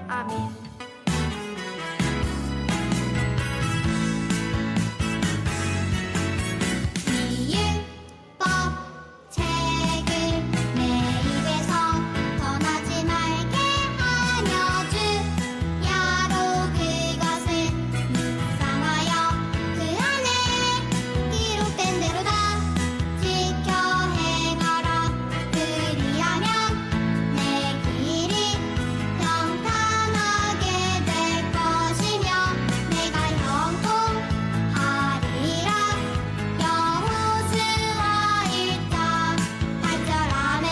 아멘. 이율법 책을 내 입에서 떠나지 말게 하여 주야로 그것을 묵상하여 그 안에 기록된 대로 다 지켜 행하라. 그리하면 내 길이 평탄하게 될 것이며 내가 형통하리라. 여호수아 1장 8절 아멘.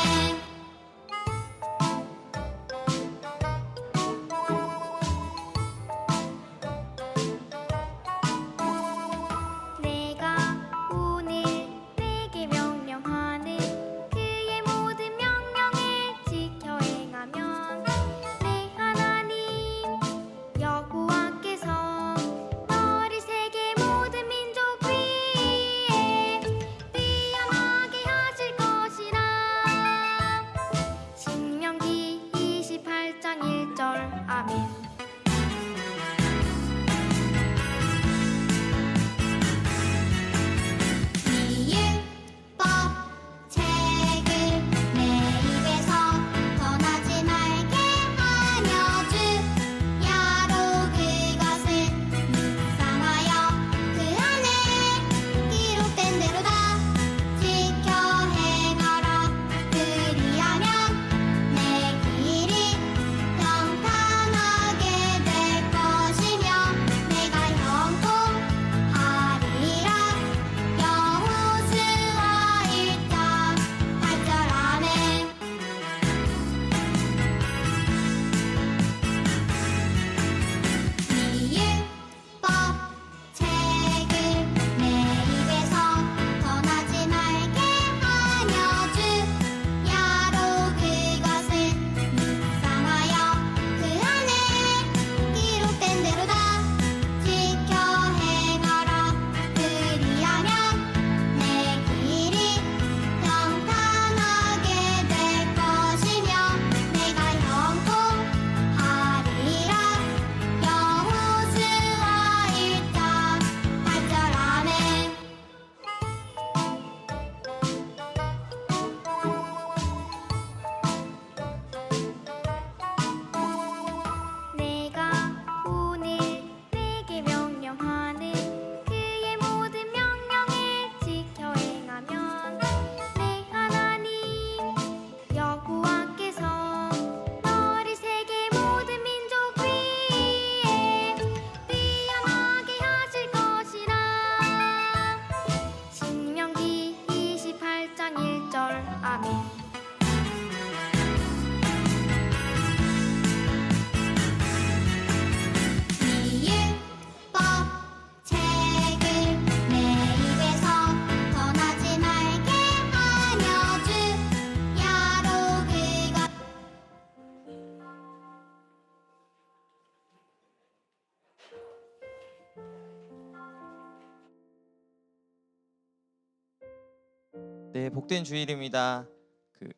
내가 오늘 내게 명령하는 그의 모든 명령을 지켜 행하면 내 하나님 여호와께서 너를 세계 모든 민족 위에 뛰어나게 하실 것이라. 신명기 28장 1절 아멘. 이율법 책을 내 입에서 떠나지 말게 하여 주야로 그것을 묵상하여 그 안에 기록된 대로 다 지켜 행하라. 그리하면 내 길이 평탄하게 될 것이며 내가 형통하리라. 여호수아 1장 8절 아멘. 이율법 책을 내 입에서 떠나지 말게 하여 주야로 그것을 묵상하여 그 안에 기록된 대로 다 지켜 행하라. 그리하면 내 길이 평탄하게 될 것이며 내가 형통하리라. 여호수아 1장 8절 아멘. 내가 오늘 내게 명령하는 그의 모든 명령을 지켜 행하면 내 하나님 여호와께서 너를 세계 모든 민족 위에 뛰어나게 하실 것이라. 신명기 28장 1절 아멘. 이율법 책을 내 입에서 떠나지 말게 하여 주야로 그것 네, 복된 주일입니다.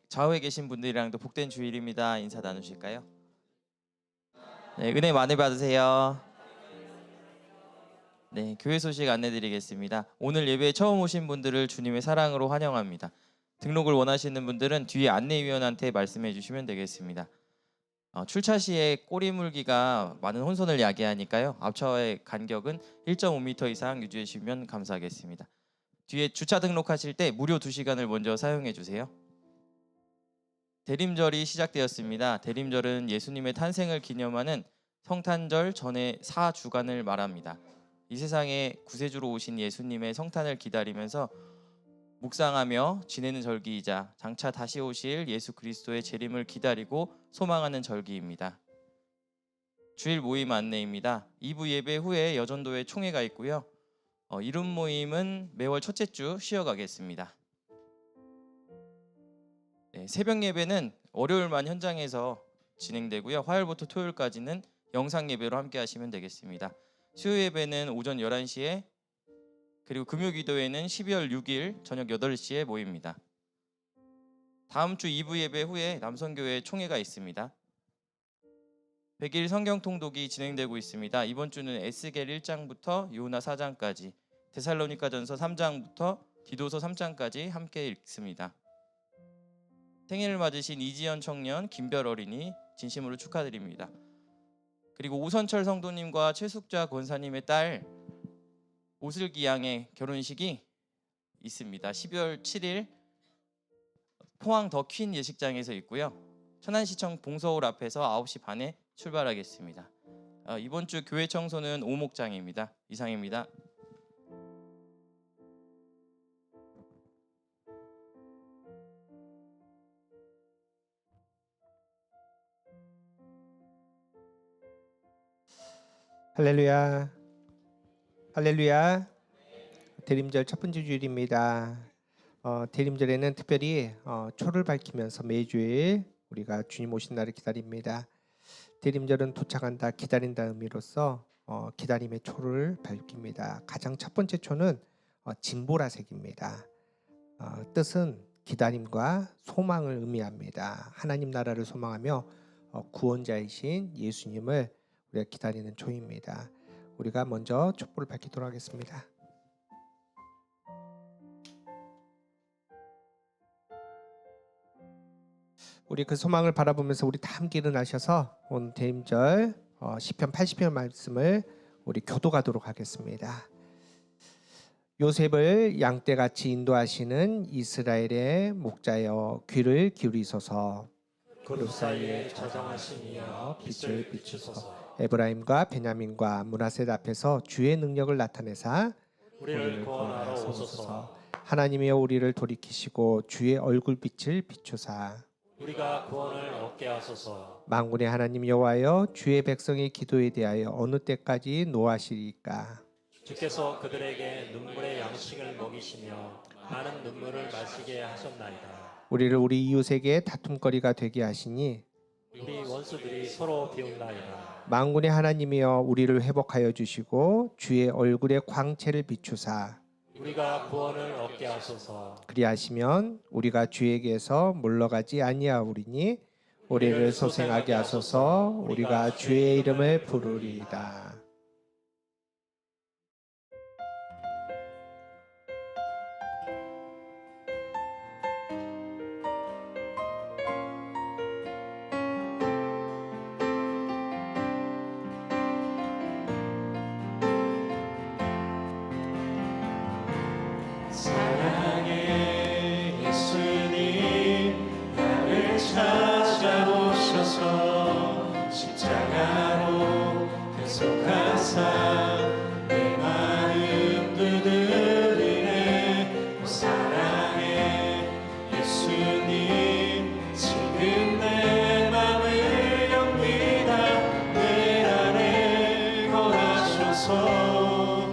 좌우에 계신 분들이랑도 복된 주일입니다. 인사 나누실까요? 네, 은혜 많이 받으세요. 네, 교회 소식 안내드리겠습니다. 오늘 예배에 처음 오신 분들을 주님의 사랑으로 환영합니다. 등록을 원하시는 분들은 뒤에 안내위원한테 말씀해 주시면 되겠습니다. 출차 시에 꼬리 물기가 많은 혼선을 야기하니까요. 앞차와의 간격은 1.5m 이상 유지해 주시면 감사하겠습니다. 뒤에 주차 등록하실 때 무료 2시간을 먼저 사용해 주세요. 대림절이 시작되었습니다. 대림절은 예수님의 탄생을 기념하는 성탄절 전의 4주간을 말합니다. 이 세상에 구세주로 오신 예수님의 성탄을 기다리면서 묵상하며 지내는 절기이자 장차 다시 오실 예수 그리스도의 재림을 기다리고 소망하는 절기입니다. 주일 모임 안내입니다. 2부 예배 후에 여전도에 총회가 있고요. 이름 모임은 매월 첫째 주 쉬어가겠습니다. 네, 새벽 예배는 월요일만 현장에서 진행되고요. 화요일부터 토요일까지는 영상 예배로 함께 하시면 되겠습니다. 수요 예배는 오전 11시에 그리고 금요 기도회는 12월 6일 저녁 8시에 모입니다. 다음 주 2부 예배 후에 남성교회 총회가 있습니다. 100일 성경 통독이 진행되고 있습니다. 이번 주는 에스겔 1장부터 요나 4장까지, 데살로니가전서 3장부터 디도서 3장까지 함께 읽습니다. 생일을 맞으신 이지연 청년, 김별 어린이 진심으로 축하드립니다. 그리고 오선철 성도님과 최숙자 권사님의 딸 오슬기 양의 결혼식이 있습니다. 12월 7일 포항 더 퀸 예식장에서 있고요. 천안시청 봉서홀 앞에서 9시 반에 출발하겠습니다. 이번 주 교회 청소는 오목장입니다. 이상입니다. 할렐루야, 할렐루야. 대림절 첫 번째 주일입니다. 대림절에는 특별히 초를 밝히면서 매주일 우리가 주님 오신 날을 기다립니다. 대림절은 도착한다, 기다린다 의미로서 기다림의 초를 밝힙니다. 가장 첫 번째 초는 진보라색입니다. 뜻은 기다림과 소망을 의미합니다. 하나님 나라를 소망하며 구원자이신 예수님을 우리가 기다리는 초입니다. 우리가 먼저 촛불을 밝히도록 하겠습니다. 우리 그 소망을 바라보면서 우리 다 함께 일어나셔서 오늘 대림절 시편 80편 말씀을 우리 교도하도록 하겠습니다. 요셉을 양떼같이 인도하시는 이스라엘의 목자여 귀를 기울이소서. 그룹 사이에 저장하신 이여 빛을 비추소서. 에브라임과 베냐민과 므낫셋 앞에서 주의 능력을 나타내사 우리를 구원하러 오소서. 하나님이여 우리를 돌이키시고 주의 얼굴빛을 비추사 우리가 구원을 얻게 하소서. 만군의 하나님 여호와여 주의 백성의 기도에 대하여 어느 때까지 노하시리까. 주께서 그들에게 눈물의 양식을 먹이시며 많은 눈물을 마시게 하셨나이다. 우리를 우리 이웃에게 다툼거리가 되게 하시니 우리 원수들이 서로 비웃나이다. 만군의 하나님이여 우리를 회복하여 주시고 주의 얼굴의 광채를 비추사 우리가 구원을 얻게 하소서. 그리하시면 우리가 주에게서 물러가지 아니하오리니 우리를 소생하게 하소서. 우리가 주의 이름을 부르리이다. 사랑의 예수님 나를 찾아오셔서 십자가로 계속하사 내 마음 두드리네. 사랑의 예수님 지금 내 맘을 엽니다. 내 안에 거하셔서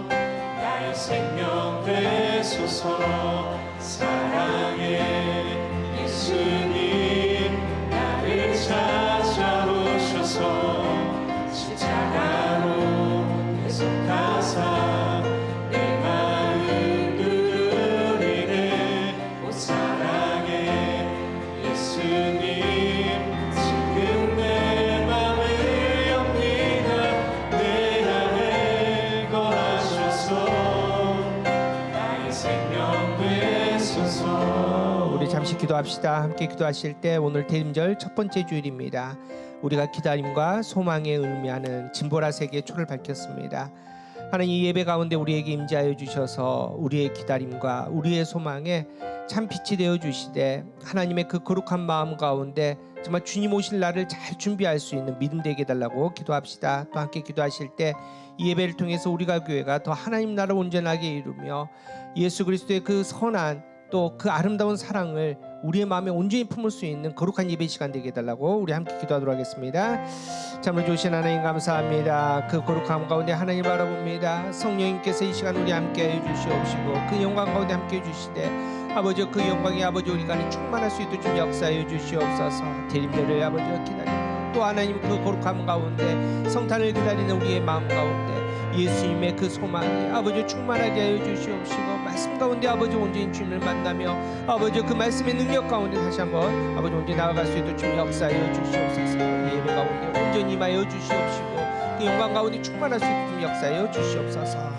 나의 생명 되소서. 사랑의 예수님 나를 찾아오셔서 십자가로 계속하사 내 마음 두드리네. 오 사랑의 예수님 지금 내 맘을 엽니다. 내 안에 거하셔서 나의 생명 되소서. 우리 잠시 기도합시다. 함께 기도하실 때 오늘 대림절 첫 번째 주일입니다. 우리가 기다림과 소망에 의미하는 진보라색의 초를 밝혔습니다. 하나님 이 예배 가운데 우리에게 임재하여 주셔서 우리의 기다림과 우리의 소망에 참 빛이 되어 주시되 하나님의 그 거룩한 마음 가운데 정말 주님 오실 날을 잘 준비할 수 있는 믿음 되게 해달라고 기도합시다. 또 함께 기도하실 때 이 예배를 통해서 우리가 교회가 더 하나님 나라를 온전하게 이루며 예수 그리스도의 그 선한 또 그 아름다운 사랑을 우리의 마음에 온전히 품을 수 있는 거룩한 예배 시간 되게 해달라고 우리 함께 기도하도록 하겠습니다. 잠을 주신 하나님 감사합니다. 그 거룩함 가운데 하나님 바라봅니다. 성령님께서 이 시간 우리 함께 해주시옵시고 그 영광 가운데 함께 해주시되 아버지 그 영광이 아버지 우리 간에 충만할 수 있도록 좀 역사해 주시옵소서. 대림절을 아버지와 기다립니다. 또 하나님 그 거룩함 가운데 성탄을 기다리는 우리의 마음 가운데 예수님의 그 소망이 아버지 충만하게 하여 주시옵시고 말씀 가운데 아버지 온전히 주님을 만나며 아버지 그 말씀의 능력 가운데 다시 한번 아버지 온전히 나아갈 수 있도록 주님 역사하여 주시옵소서. 예배 가운데 온전히 임하여 주시옵시고 그 영광 가운데 충만할 수 있도록 주님 역사하여 주시옵소서.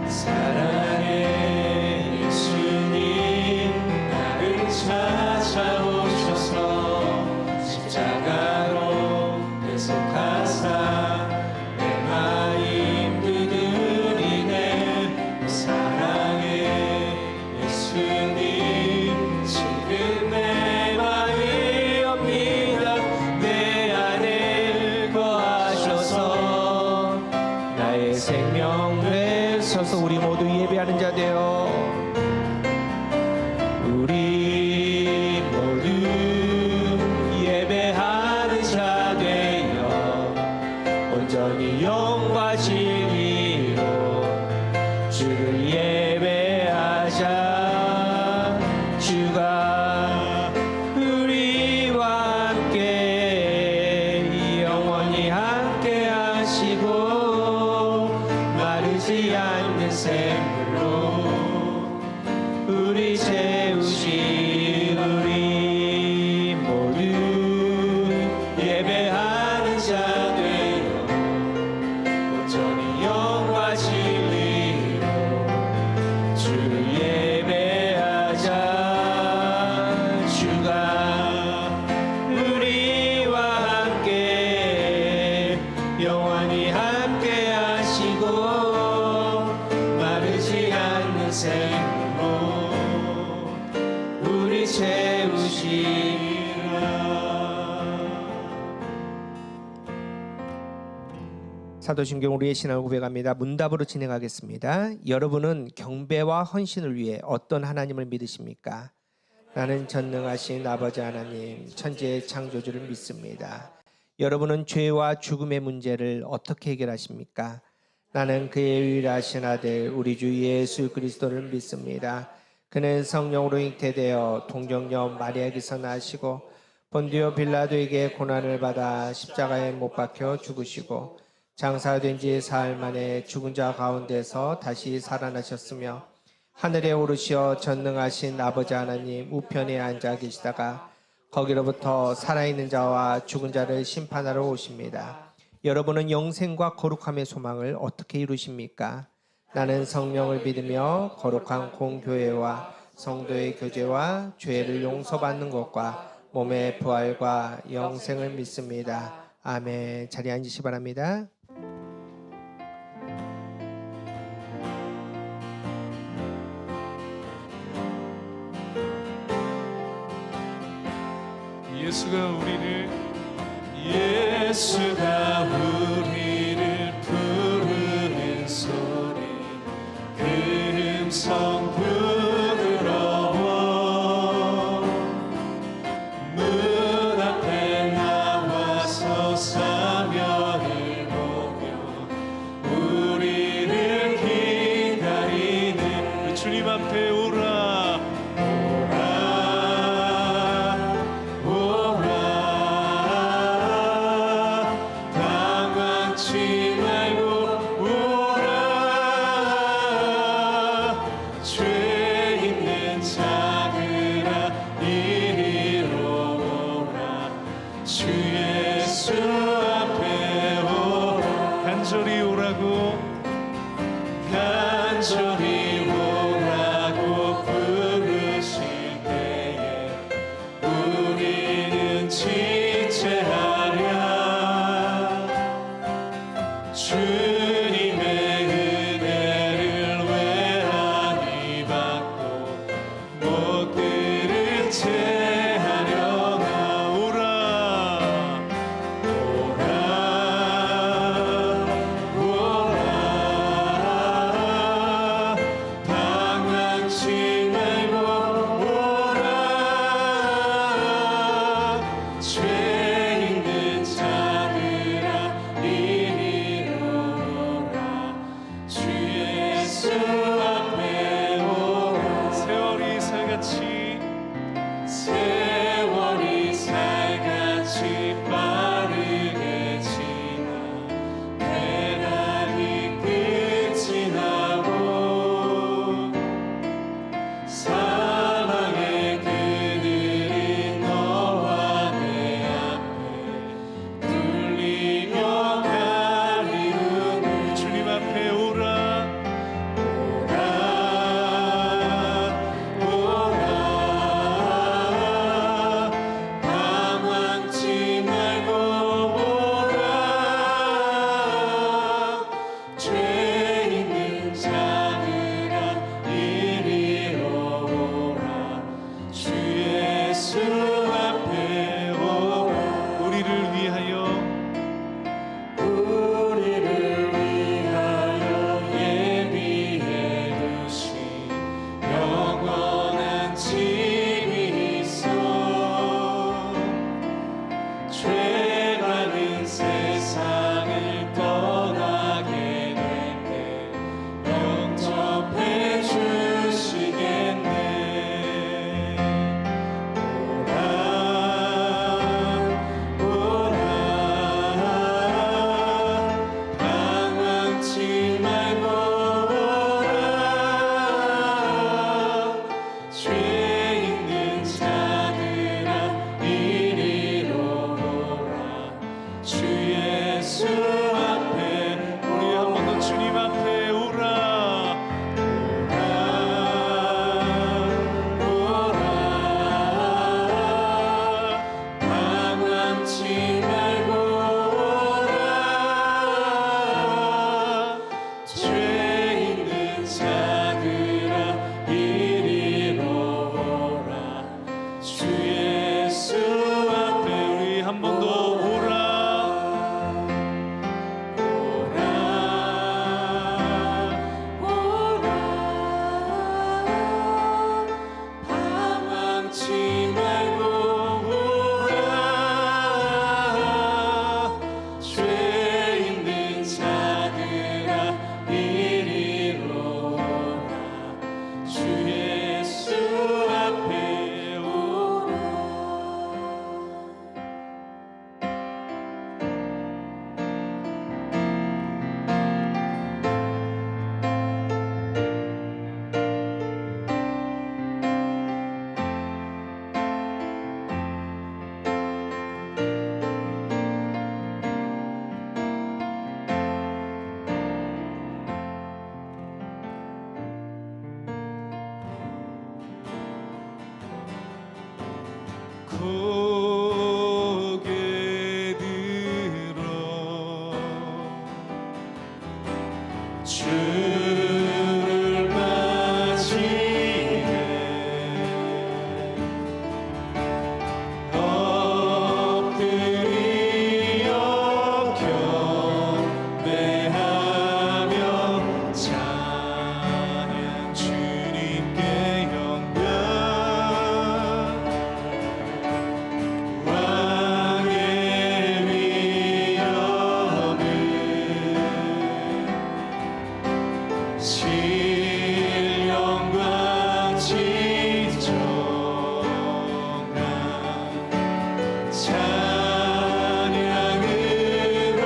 사랑의 예수님 나를 찾아오셔서 십자가로 대속하사 내 마음 두드리네. 사랑의 예수님 지금 내 마음이 옵니다. 내 안에 거하셔서 나의 생명 서서 우리 모두 예배하는 자 되어 우리 모두 예배하는 자 되어 온전히 영과 진리로 주를 예배하자. 주가 우리와 함께 영원히 함께 하시고 마르지 않는 샘물로 우리 채우시. 우리 모두 예배하는 자 되어 온전히 영과 진리로 주를 예배하자. 주가 우리와 함께 영원히 함께 하시고 마르지 않는 샘물로 우리 채우시라. 사도신경 우리의 신앙을 고백합니다. 문답으로 진행하겠습니다. 여러분은 경배와 헌신을 위해 어떤 하나님을 믿으십니까? 나는 전능하신 아버지 하나님, 천지의 창조주를 믿습니다. 여러분은 죄와 죽음의 문제를 어떻게 해결하십니까? 나는 그의 유일하신 아들 우리 주 예수 그리스도를 믿습니다. 그는 성령으로 잉태되어 동정녀 마리아에게서 나시고 본디오 빌라도에게 고난을 받아 십자가에 못 박혀 죽으시고 장사된 지 사흘 만에 죽은 자 가운데서 다시 살아나셨으며 하늘에 오르시어 전능하신 아버지 하나님 우편에 앉아 계시다가 거기로부터 살아있는 자와 죽은 자를 심판하러 오십니다. 여러분은 영생과 거룩함의 소망을 어떻게 이루십니까? 나는 성령을 믿으며 거룩한 공교회와 성도의 교제와 죄를 용서받는 것과 몸의 부활과 영생을 믿습니다. 아멘. 자리에 앉으시기 바랍니다. 예수가 우리를 부르는 소리 그 음성 부드러워 문 앞에 나와서 사명을 보며 우리를 기다리는 주님 앞에 오라. 간절히 오라고 부르실 때에 우리는 지체하랴. 주님의 은혜를 외하니 받고 못 들은 채 하려나. 오라 오라 방황치 말고 오라. 찬양으로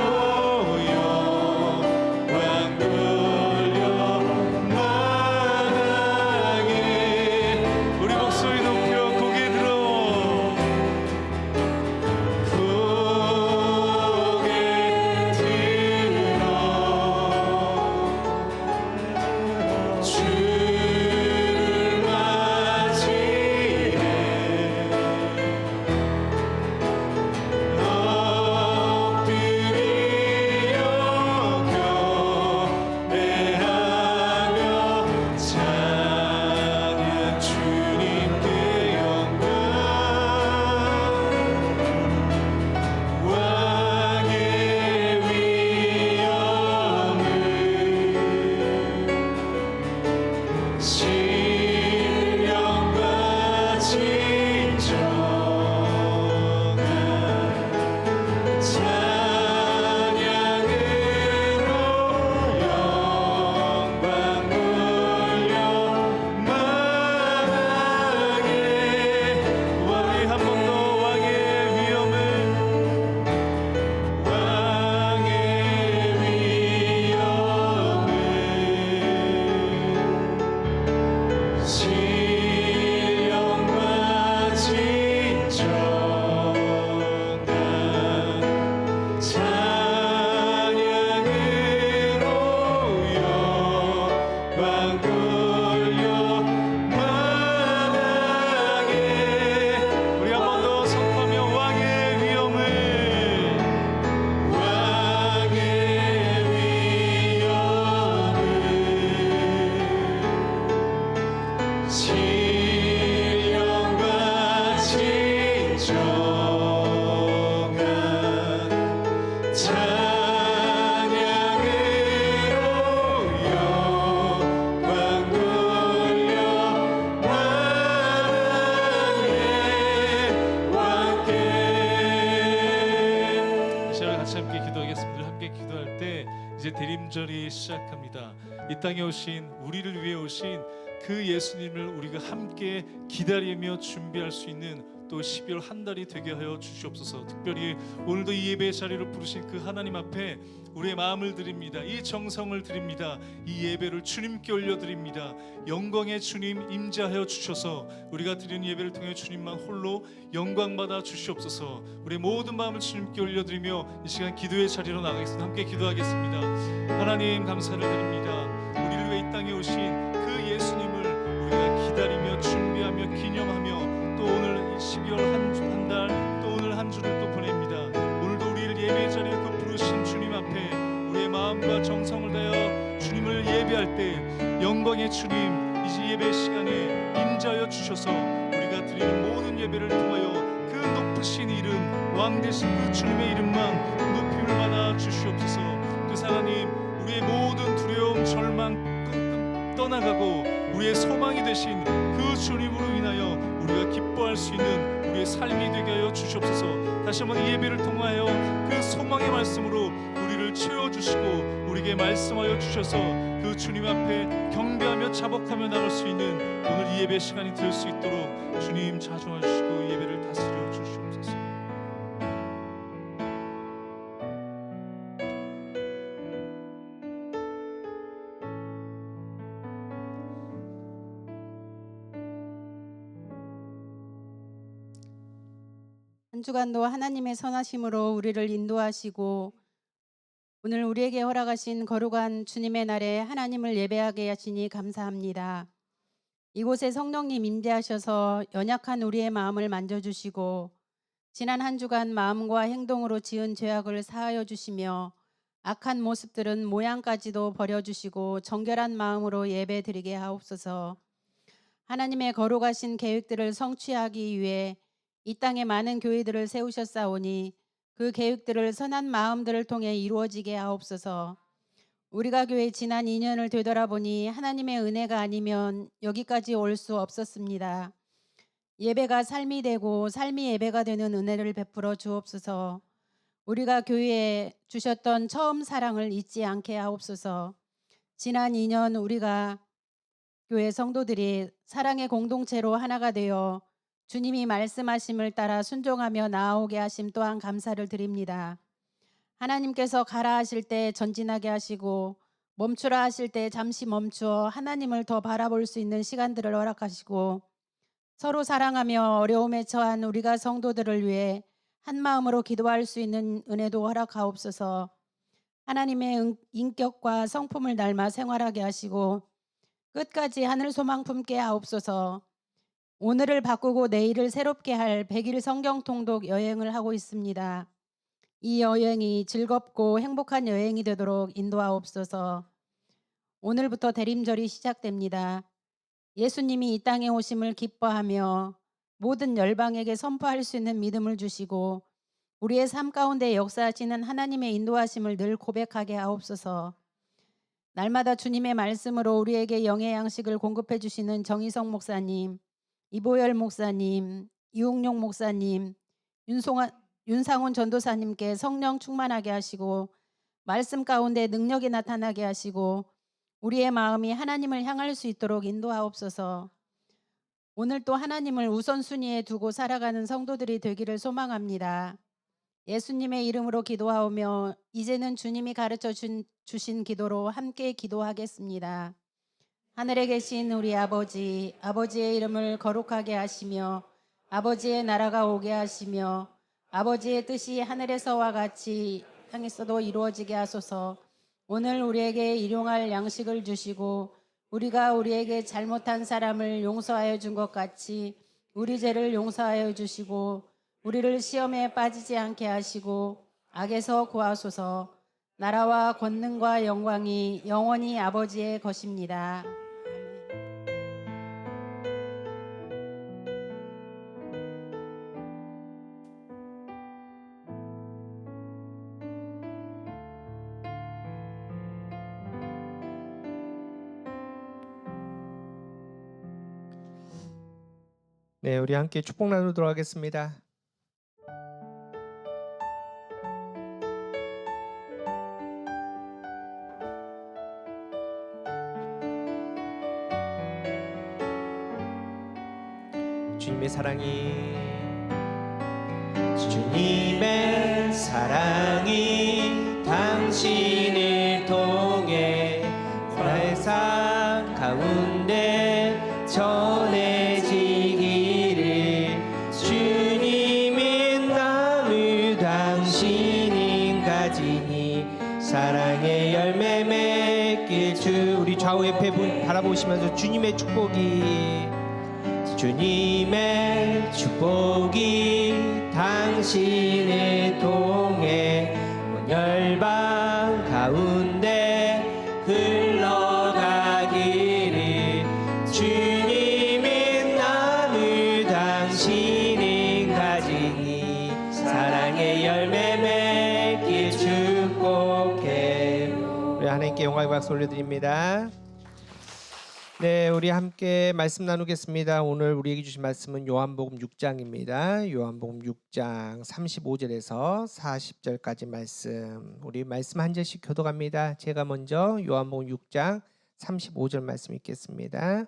영광 돌려 만왕에 우리 목소리 높여 고개 들어 주를 맞이해 엎드리어 경배하며 찬양 주님께 영광 왕의 위엄을 신령과 진정한 찬양으로 영광 돌려 만왕에 왕의 한 번 더 왕의 위엄을 신령과 진정한 찬양으로 영광 돌려 만왕에 우리 한 번 더 선포하며 왕의 위엄을 신령과 진정한 찬양으로 영광 돌려 만왕에 왕께 이 시간 같이 함께 기도하겠습니다. 함께 기도할 때 이제 대림절이 시작합니다. 이 땅에 오신 우리를 위해 오신 그 예수님을 우리가 함께 기다리며 준비할 수 있는 또 12월 한 달이 되게 하여 주시옵소서. 특별히 오늘도 이 예배 자리를 부르신 그 하나님 앞에 우리의 마음을 드립니다. 이 정성을 드립니다. 이 예배를 주님께 올려드립니다. 영광의 주님 임재하여 주셔서 우리가 드리는 예배를 통해 주님만 홀로 영광받아 주시옵소서. 우리의 모든 마음을 주님께 올려드리며 이 시간 기도의 자리로 나가겠습니다. 함께 기도하겠습니다. 하나님 감사를 드립니다. 우리를 위해 이 땅에 오신 그 예수님을 우리가 기다리며 준비하며 기념하며 또 오늘 12월 한 달 또 오늘 한 주를 또 보냅니다. 오늘도 우리를 예배 자리에 그 부르신 주님 앞에 우리의 마음과 정성을 다하여 주님을 예배할 때 영광의 주님 이 예배 시간에 임재하여 주셔서 우리가 드리는 모든 예배를 통하여 그 높으신 이름 왕 되신 그 주님의 이름만 높임을 받아 주시옵소서. 그 하나님 우리의 모든 두려움 절망 끙끙 떠나가고 우리의 소망이 되신 그 주님으로 인하여 우리가 기뻐할 수 있는 우리의 삶이 되게 하여 주시옵소서. 다시 한번 이 예배를 통하여 그 소망의 말씀으로 우리를 채워주시고 우리에게 말씀하여 주셔서 그 주님 앞에 경배하며 자복하며 나갈 수 있는 오늘 이 예배 시간이 될 수 있도록 주님 자중하여 주시고 이 예배를 다스려 주시옵소서. 한 주간도 하나님의 선하심으로 우리를 인도하시고 오늘 우리에게 허락하신 거룩한 주님의 날에 하나님을 예배하게 하시니 감사합니다. 이곳에 성령님 임재하셔서 연약한 우리의 마음을 만져주시고 지난 한 주간 마음과 행동으로 지은 죄악을 사하여 주시며 악한 모습들은 모양까지도 버려주시고 정결한 마음으로 예배드리게 하옵소서. 하나님의 거룩하신 계획들을 성취하기 위해 이 땅에 많은 교회들을 세우셨사오니 그 계획들을 선한 마음들을 통해 이루어지게 하옵소서. 우리가 교회 지난 2년을 되돌아보니 하나님의 은혜가 아니면 여기까지 올 수 없었습니다. 예배가 삶이 되고 삶이 예배가 되는 은혜를 베풀어 주옵소서. 우리가 교회에 주셨던 처음 사랑을 잊지 않게 하옵소서. 지난 2년 우리가 교회 성도들이 사랑의 공동체로 하나가 되어 주님이 말씀하심을 따라 순종하며 나아오게 하심 또한 감사를 드립니다. 하나님께서 가라 하실 때 전진하게 하시고 멈추라 하실 때 잠시 멈추어 하나님을 더 바라볼 수 있는 시간들을 허락하시고 서로 사랑하며 어려움에 처한 우리가 성도들을 위해 한 마음으로 기도할 수 있는 은혜도 허락하옵소서. 하나님의 인격과 성품을 닮아 생활하게 하시고 끝까지 하늘 소망 품게 하옵소서. 오늘을 바꾸고 내일을 새롭게 할 100일 성경 통독 여행을 하고 있습니다. 이 여행이 즐겁고 행복한 여행이 되도록 인도하옵소서. 오늘부터 대림절이 시작됩니다. 예수님이 이 땅에 오심을 기뻐하며 모든 열방에게 선포할 수 있는 믿음을 주시고 우리의 삶 가운데 역사하시는 하나님의 인도하심을 늘 고백하게 하옵소서. 날마다 주님의 말씀으로 우리에게 영의 양식을 공급해 주시는 정희성 목사님, 이보열 목사님, 이웅용 목사님, 윤상훈 전도사님께 성령 충만하게 하시고 말씀 가운데 능력이 나타나게 하시고 우리의 마음이 하나님을 향할 수 있도록 인도하옵소서. 오늘 또 하나님을 우선순위에 두고 살아가는 성도들이 되기를 소망합니다. 예수님의 이름으로 기도하오며 이제는 주님이 가르쳐 주신 기도로 함께 기도하겠습니다. 하늘에 계신 우리 아버지, 아버지의 이름을 거룩하게 하시며 아버지의 나라가 오게 하시며 아버지의 뜻이 하늘에서와 같이 땅에서도 이루어지게 하소서. 오늘 우리에게 일용할 양식을 주시고 우리가 우리에게 잘못한 사람을 용서하여 준 것 같이 우리 죄를 용서하여 주시고 우리를 시험에 빠지지 않게 하시고 악에서 구하소서. 나라와 권능과 영광이 영원히 아버지의 것입니다. 네, 우리 함께 축복 나누도록 하겠습니다. 주님의 사랑이 당신을 통해 나의 삶 가운데 전해지기를 주님의 나무 당신이 가지니 사랑의 열매 맺길 주. 우리 좌우 옆에 분 바라보시면서 주님의 축복이 당신을 통해 온 열방 가운데 흘러가기를 주님의 나무 당신이 가지니 사랑의 열매 맺길 축복해. 우리 하나님께 영광과 박수 올려드립니다. 네, 우리 함께 말씀 나누겠습니다. 오늘 우리에게 주신 말씀은 요한복음 6장입니다. 요한복음 6장 35절에서 40절까지 말씀. 우리 말씀 한 절씩 교독합니다. 제가 먼저 요한복음 6장 35절 말씀 읽겠습니다.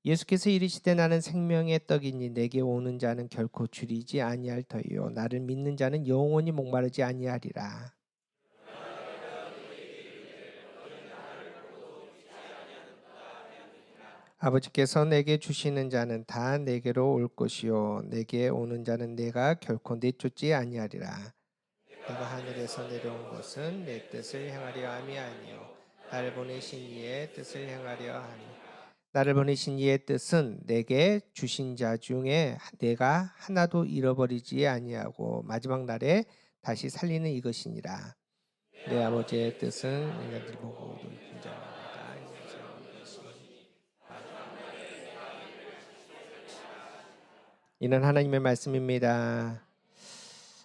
예수께서 이르시되 나는 생명의 떡이니 내게 오는 자는 결코 줄이지 아니할 터이요 나를 믿는 자는 영원히 목마르지 아니하리라. 아버지께서 내게 주시는 자는 다 내게로 올 것이요 내게 오는 자는 내가 결코 내쫓지 아니하리라. 내가 하늘에서 내려온 것은 내 뜻을 행하려 함이 아니요 나를 보내신 이의 뜻을 행하려 함이. 나를 보내신 이의 뜻은 내게 주신 자 중에 내가 하나도 잃어버리지 아니하고 마지막 날에 다시 살리는 이것이니라. 내 아버지의 뜻은 내가 늘 보고 높은 자마다 이는 하나님의 말씀입니다.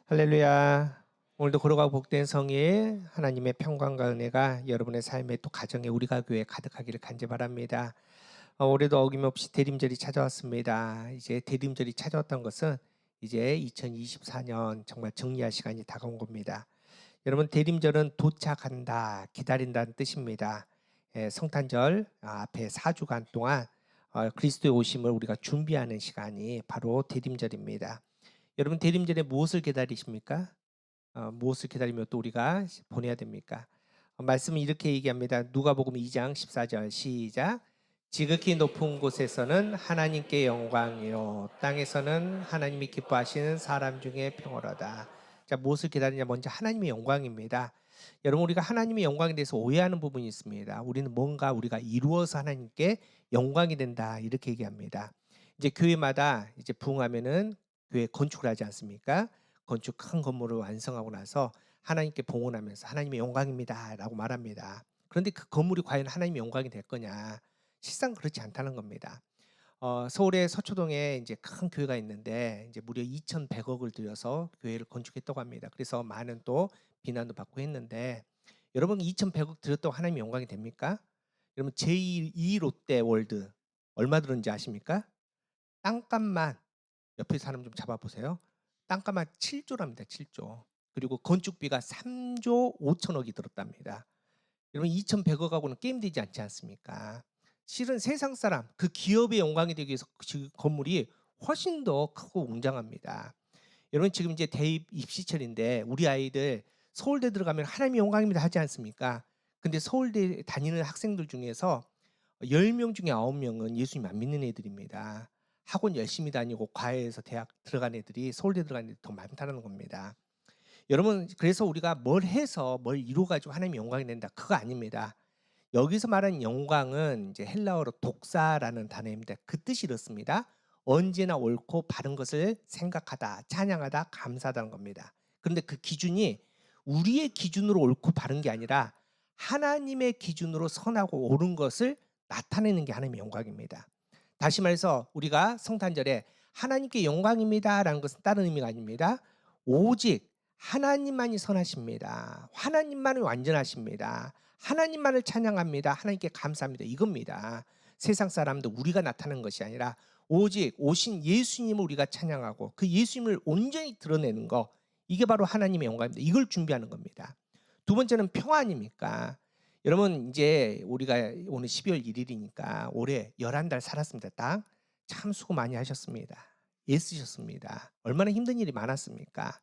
할렐루야. 오늘도 걸어가고 복된 성일 하나님의 평강과 은혜가 여러분의 삶에 또 가정에 우리가 교회 가득하기를 간절히 바랍니다. 올해도 어김없이 대림절이 찾아왔습니다. 이제 대림절이 찾아왔던 것은 이제 2024년 정말 정리할 시간이 다가온 겁니다. 여러분, 대림절은 도착한다, 기다린다는 뜻입니다. 성탄절 앞에 4주간 동안 그리스도의 오심을 우리가 준비하는 시간이 바로 대림절입니다. 여러분 대림절에 무엇을 기다리십니까? 무엇을 기다리며 또 우리가 보내야 됩니까? 말씀은 이렇게 얘기합니다. 누가복음 2장 14절 시작. 지극히 높은 곳에서는 하나님께 영광이요 땅에서는 하나님이 기뻐하시는 사람 중에 평화로다. 자, 무엇을 기다리냐? 먼저 하나님의 영광입니다. 여러분 우리가 하나님의 영광에 대해서 오해하는 부분이 있습니다. 우리는 뭔가 우리가 이루어서 하나님께 영광이 된다 이렇게 얘기합니다. 이제 교회마다 이제 부흥하면은 교회 건축을 하지 않습니까? 건축 큰 건물을 완성하고 나서 하나님께 봉헌하면서 하나님의 영광입니다라고 말합니다. 그런데 그 건물이 과연 하나님의 영광이 될 거냐? 실상 그렇지 않다는 겁니다. 서울의 서초동에 이제 큰 교회가 있는데 이제 무려 2,100억을 들여서 교회를 건축했다고 합니다. 그래서 많은 또 비난도 받고 했는데 여러분 2,100억 들였다고 하나님의 영광이 됩니까? 여러분 제2 롯데월드 얼마 들었는지 아십니까? 땅값만 옆에 사람 좀 잡아보세요. 땅값만 7조랍니다. 7조. 그리고 건축비가 3조 5천억이 들었답니다. 여러분 2,100억하고는 게임되지 않지 않습니까? 실은 세상 사람 그 기업의 영광이 되기 위해서 그 건물이 훨씬 더 크고 웅장합니다. 여러분 지금 이제 대입 입시철인데 우리 아이들 서울대 들어가면 하나님의 영광입니다 하지 않습니까? 근데 서울대 다니는 학생들 중에서 10명 중에 9명은 예수님 안 믿는 애들입니다. 학원 열심히 다니고 과외해서 대학 들어간 애들이 서울대 들어간 애들이 더 많다는 겁니다. 여러분 그래서 우리가 뭘 해서 뭘 이루어가지고 하나님의 영광이 된다 그거 아닙니다. 여기서 말하는 영광은 이제 헬라어로 독사라는 단어입니다. 그 뜻이 이렇습니다. 언제나 옳고 바른 것을 생각하다, 찬양하다, 감사하다는 겁니다. 그런데 그 기준이 우리의 기준으로 옳고 바른 게 아니라 하나님의 기준으로 선하고 옳은 것을 나타내는 게 하나님의 영광입니다. 다시 말해서 우리가 성탄절에 하나님께 영광입니다라는 것은 다른 의미가 아닙니다. 오직 하나님만이 선하십니다. 하나님만이 완전하십니다. 하나님만을 찬양합니다. 하나님께 감사합니다. 이겁니다. 세상 사람도 우리가 나타나는 것이 아니라 오직 오신 예수님을 우리가 찬양하고 그 예수님을 온전히 드러내는 거 이게 바로 하나님의 영광입니다. 이걸 준비하는 겁니다. 두 번째는 평안입니까? 여러분 이제 우리가 오늘 12월 1일이니까 올해 11달 살았습니다. 딱 참 수고 많이 하셨습니다. 애쓰셨습니다. 얼마나 힘든 일이 많았습니까?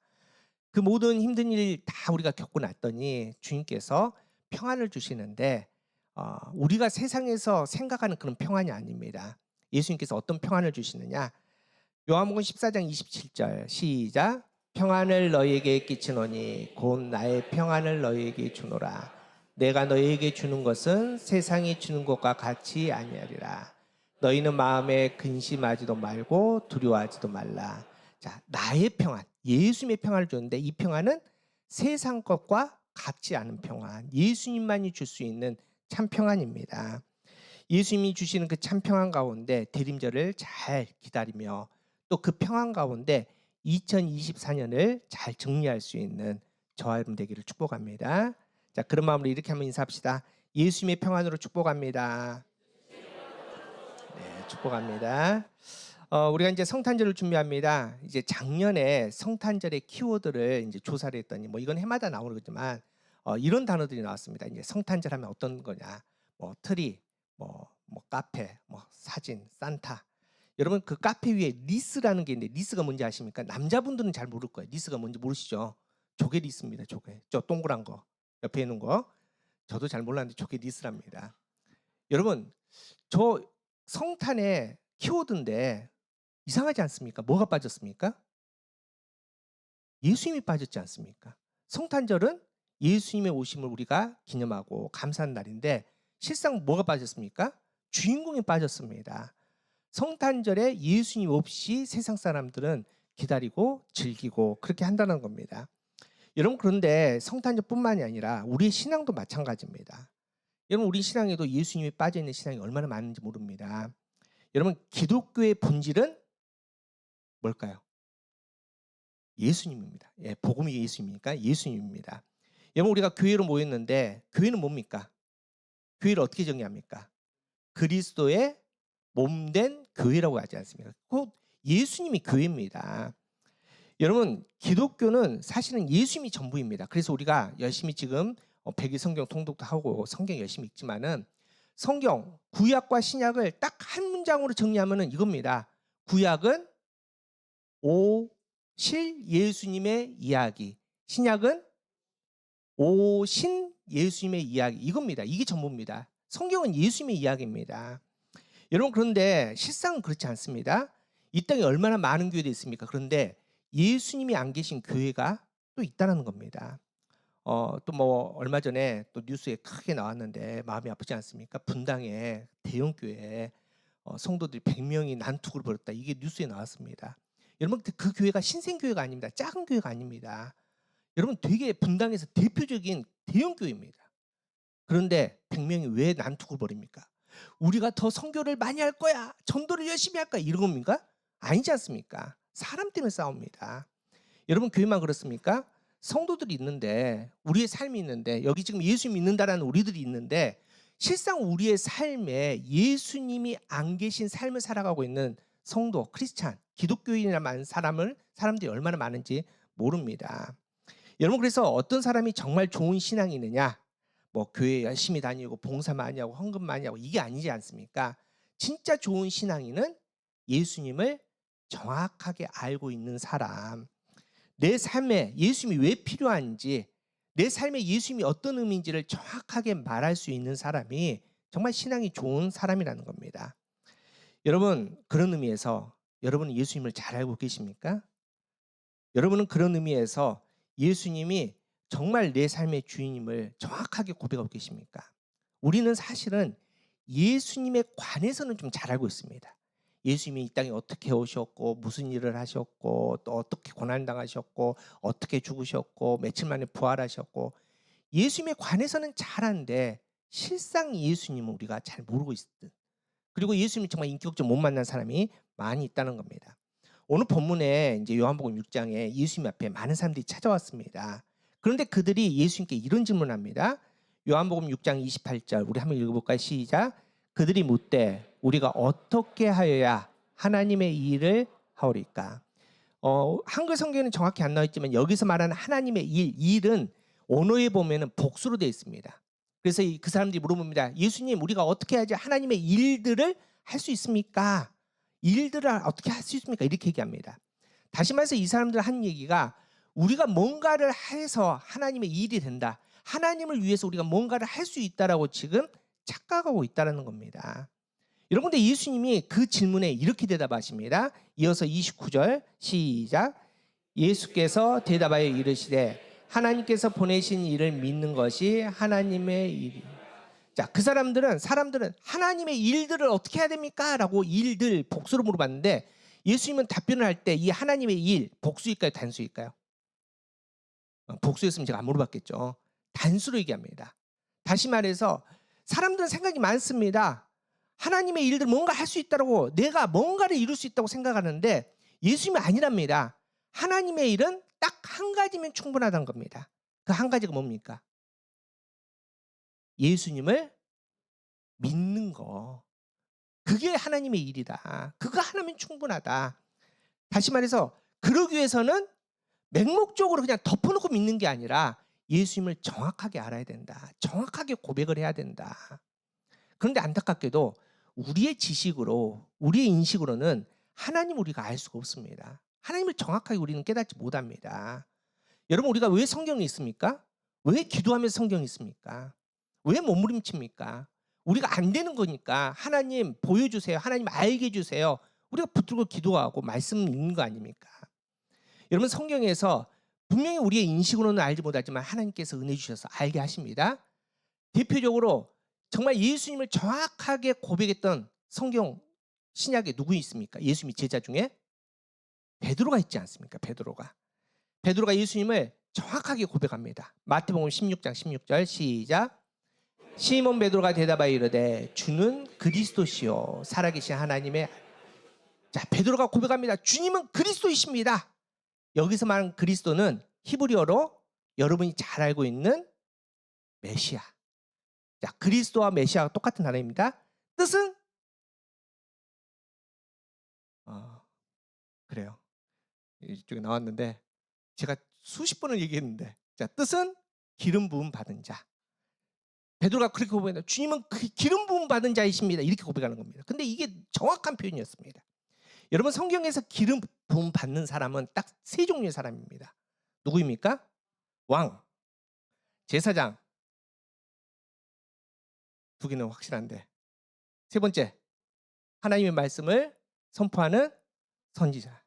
그 모든 힘든 일 다 우리가 겪고 났더니 주님께서 평안을 주시는데 우리가 세상에서 생각하는 그런 평안이 아닙니다. 예수님께서 어떤 평안을 주시느냐? 요한복음 14장 27절 시작. 평안을 너희에게 끼치노니 곧 나의 평안을 너희에게 주노라. 내가 너희에게 주는 것은 세상이 주는 것과 같이 아니하리라. 너희는 마음에 근심하지도 말고 두려워하지도 말라. 자, 나의 평안, 예수님의 평안을 주는데 이 평안은 세상 것과 같지 않은 평안, 예수님만이 줄 수 있는 참 평안입니다. 예수님이 주시는 그 참 평안 가운데 대림절을 잘 기다리며 또 그 평안 가운데 2024년을 잘 정리할 수 있는 저와 여러분 되기를 축복합니다. 자, 그런 마음으로 이렇게 한번 인사합시다. 예수님의 평안으로 축복합니다. 네, 축복합니다. 우리가 이제 성탄절을 준비합니다. 이제 작년에 성탄절의 키워드를 이제 조사를 했더니 뭐 이건 해마다 나오는 거지만 이런 단어들이 나왔습니다. 이제 성탄절 하면 어떤 거냐? 뭐 트리, 뭐 카페, 뭐 사진, 산타. 여러분 그 카페 위에 리스라는 게 있는데 리스가 뭔지 아십니까? 남자분들은 잘 모를 거예요. 리스가 뭔지 모르시죠? 조개 리스입니다. 조개. 저 동그란 거 옆에 있는 거. 저도 잘 몰랐는데 조개 리스랍니다. 여러분 저 성탄의 키워드인데 이상하지 않습니까? 뭐가 빠졌습니까? 예수님이 빠졌지 않습니까? 성탄절은 예수님의 오심을 우리가 기념하고 감사하는 날인데 실상 뭐가 빠졌습니까? 주인공이 빠졌습니다. 성탄절에 예수님 없이 세상 사람들은 기다리고 즐기고 그렇게 한다는 겁니다. 여러분 그런데 성탄절뿐만이 아니라 우리의 신앙도 마찬가지입니다. 여러분 우리 신앙에도 예수님이 빠져있는 신앙이 얼마나 많은지 모릅니다. 여러분 기독교의 본질은 뭘까요? 예수님입니다. 예, 복음이 예수님이니까 예수님입니다. 여러분 우리가 교회로 모였는데 교회는 뭡니까? 교회를 어떻게 정의합니까? 그리스도의 몸된 교회라고 하지 않습니까? 곧 예수님이 교회입니다. 여러분 기독교는 사실은 예수님이 전부입니다. 그래서 우리가 열심히 지금 백일 성경 통독도 하고 성경 열심히 읽지만은 성경 구약과 신약을 딱 한 문장으로 정리하면은 이겁니다. 구약은 오실 예수님의 이야기, 신약은 오신 예수님의 이야기, 이겁니다. 이게 전부입니다. 성경은 예수님의 이야기입니다. 여러분, 그런데 실상은 그렇지 않습니다. 이 땅에 얼마나 많은 교회들이 있습니까? 그런데 예수님이 안 계신 교회가 또 있다는 겁니다. 또 뭐 얼마 전에 또 뉴스에 크게 나왔는데 마음이 아프지 않습니까? 분당에 대형 교회에 성도들이 100명이 난투를 벌였다. 이게 뉴스에 나왔습니다. 여러분, 그 교회가 신생교회가 아닙니다. 작은 교회가 아닙니다. 여러분, 되게 분당에서 대표적인 대형 교회입니다. 그런데 100명이 왜 난투를 벌입니까? 우리가 더 선교를 많이 할 거야, 전도를 열심히 할 거야, 이런 겁니까? 아니지 않습니까? 사람 때문에 싸웁니다. 여러분, 교회만 그렇습니까? 성도들이 있는데, 우리의 삶이 있는데, 여기 지금 예수 믿는다라는 우리들이 있는데, 실상 우리의 삶에 예수님이 안 계신 삶을 살아가고 있는 성도, 크리스찬, 기독교인이라는 사람들이 얼마나 많은지 모릅니다. 여러분, 그래서 어떤 사람이 정말 좋은 신앙이 있느냐, 뭐 교회 열심히 다니고 봉사 많이 하고 헌금 많이 하고, 이게 아니지 않습니까? 진짜 좋은 신앙인은 예수님을 정확하게 알고 있는 사람, 내 삶에 예수님이 왜 필요한지, 내 삶에 예수님이 어떤 의미인지를 정확하게 말할 수 있는 사람이 정말 신앙이 좋은 사람이라는 겁니다. 여러분, 그런 의미에서 여러분은 예수님을 잘 알고 계십니까? 여러분은 그런 의미에서 예수님이 정말 내 삶의 주인임을 정확하게 고백하고 계십니까? 우리는 사실은 예수님에 관해서는 좀 잘 알고 있습니다. 예수님이 이 땅에 어떻게 오셨고, 무슨 일을 하셨고, 또 어떻게 고난당하셨고, 어떻게 죽으셨고, 며칠 만에 부활하셨고, 예수님에 관해서는 잘 아는데 실상 예수님은 우리가 잘 모르고 있든, 그리고 예수님이 정말 인격적으로 못 만난 사람이 많이 있다는 겁니다. 오늘 본문에 이제 요한복음 6장에 예수님 앞에 많은 사람들이 찾아왔습니다. 그런데 그들이 예수님께 이런 질문을 합니다. 요한복음 6장 28절, 우리 한번 읽어볼까요? 시작. 그들이 묻되 우리가 어떻게 하여야 하나님의 일을 하오리까? 한글 성경에는 정확히 안 나와 있지만 여기서 말하는 하나님의 일은 언어에 보면은 복수로 되어 있습니다. 그래서 그 사람들이 물어봅니다. 예수님, 우리가 어떻게 해야지 하나님의 일들을 할 수 있습니까? 일들을 어떻게 할 수 있습니까? 이렇게 얘기합니다. 다시 말해서 이 사람들 한 얘기가 우리가 뭔가를 해서 하나님의 일이 된다, 하나님을 위해서 우리가 뭔가를 할 수 있다라고 지금 착각하고 있다는 겁니다. 여러분, 근데 예수님이 그 질문에 이렇게 대답하십니다. 이어서 29절 시작. 예수께서 대답하여 이르시되 하나님께서 보내신 일을 믿는 것이 하나님의 일이. 자, 그 사람들은 하나님의 일들을 어떻게 해야 됩니까? 라고 일들 복수로 물어봤는데 예수님은 답변을 할 때 이 하나님의 일 복수일까요, 단수일까요? 복수였으면 제가 안 물어봤겠죠. 단수로 얘기합니다. 다시 말해서 사람들은 생각이 많습니다. 하나님의 일들 뭔가 할 수 있다고, 내가 뭔가를 이룰 수 있다고 생각하는데 예수님이 아니랍니다. 하나님의 일은 딱 한 가지면 충분하다는 겁니다. 그 한 가지가 뭡니까? 예수님을 믿는 거. 그게 하나님의 일이다. 그거 하나면 충분하다. 다시 말해서 그러기 위해서는 맹목적으로 그냥 덮어놓고 믿는 게 아니라 예수님을 정확하게 알아야 된다. 정확하게 고백을 해야 된다. 그런데 안타깝게도 우리의 지식으로, 우리의 인식으로는 하나님 우리가 알 수가 없습니다. 하나님을 정확하게 우리는 깨닫지 못합니다. 여러분, 우리가 왜 성경이 있습니까? 왜 기도하면서 성경이 있습니까? 왜 몸부림칩니까? 우리가 안 되는 거니까 하나님 보여주세요, 하나님 알게 해주세요, 우리가 붙들고 기도하고 말씀 읽는 거 아닙니까? 여러분, 성경에서 분명히 우리의 인식으로는 알지 못하지만 하나님께서 은혜 주셔서 알게 하십니다. 대표적으로 정말 예수님을 정확하게 고백했던 성경 신약에 누구 있습니까? 예수님의 제자 중에 베드로가 있지 않습니까? 베드로가 예수님을 정확하게 고백합니다. 마태복음 16장 16절 시작. 시몬 베드로가 대답하여 이르되 주는 그리스도시요 살아계신 하나님의. 자, 베드로가 고백합니다. 주님은 그리스도이십니다. 여기서 말하는 그리스도는 히브리어로 여러분이 잘 알고 있는 메시아. 자, 그리스도와 메시아가 똑같은 단어입니다. 뜻은 그래요. 이쪽에 나왔는데 제가 수십 번을 얘기했는데, 자, 뜻은 기름 부음 받은 자. 베드로가 그렇게 고백합니다. 주님은 그 기름 부음 받은 자이십니다. 이렇게 고백하는 겁니다. 근데 이게 정확한 표현이었습니다. 여러분, 성경에서 기름 부음 받는 사람은 딱 세 종류의 사람입니다. 누구입니까? 왕, 제사장. 두 개는 확실한데. 세 번째, 하나님의 말씀을 선포하는 선지자.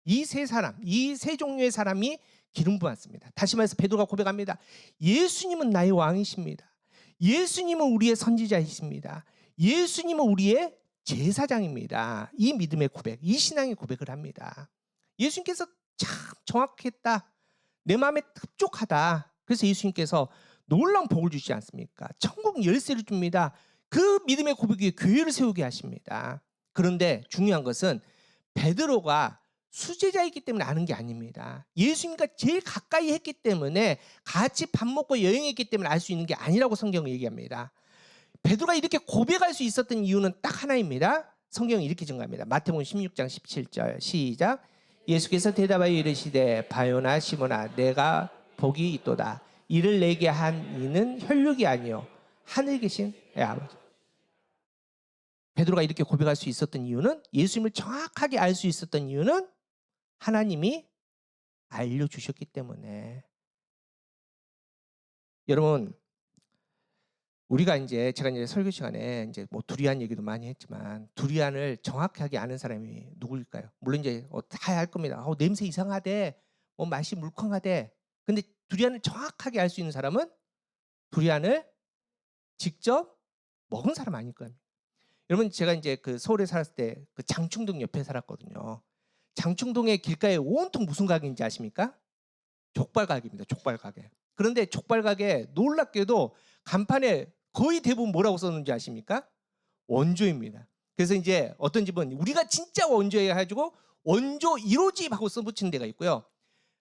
이 세 사람, 이 세 종류의 사람이 기름 부었습니다. 다시 말해서 베드로가 고백합니다. 예수님은 나의 왕이십니다. 예수님은 우리의 선지자이십니다. 예수님은 우리의 제사장입니다. 이 믿음의 고백, 이 신앙의 고백을 합니다. 예수님께서 참 정확했다. 내 마음에 흡족하다. 그래서 예수님께서 놀라운 복을 주시지 않습니까? 천국 열쇠를 줍니다. 그 믿음의 고백 위에 교회를 세우게 하십니다. 그런데 중요한 것은 베드로가 수제자이기 때문에 아는 게 아닙니다. 예수님과 제일 가까이 했기 때문에 같이 밥 먹고 여행했기 때문에 알 수 있는 게 아니라고 성경은 얘기합니다. 베드로가 이렇게 고백할 수 있었던 이유는 딱 하나입니다. 성경이 이렇게 증가합니다. 마태복음 16장 17절 시작. 예수께서 대답하여 이르시되 바요나 시몬아 내가 복이 있도다. 이를 내게 한 이는 혈육이 아니요 하늘에 계신 내 아버지. 베드로가 이렇게 고백할 수 있었던 이유는, 예수님을 정확하게 알 수 있었던 이유는 하나님이 알려주셨기 때문에. 여러분, 우리가 이제 제가 이제 설교 시간에 이제 뭐 두리안 얘기도 많이 했지만 두리안을 정확하게 아는 사람이 누구일까요? 물론 이제 다 알 겁니다. 냄새 이상하대, 뭐 맛이 물컹하대. 근데 두리안을 정확하게 알 수 있는 사람은 두리안을 직접 먹은 사람 아닐 거예요. 여러분, 제가 이제 그 서울에 살았을 때 그 장충동 옆에 살았거든요. 장충동의 길가에 온통 무슨 가게인지 아십니까? 족발 가게입니다. 족발 가게. 그런데 족발 가게 놀랍게도 간판에 거의 대부분 뭐라고 썼는지 아십니까? 원조입니다. 그래서 이제 어떤 집은 우리가 진짜 원조해 가지고 원조 1호집 하고 써붙이는 데가 있고요.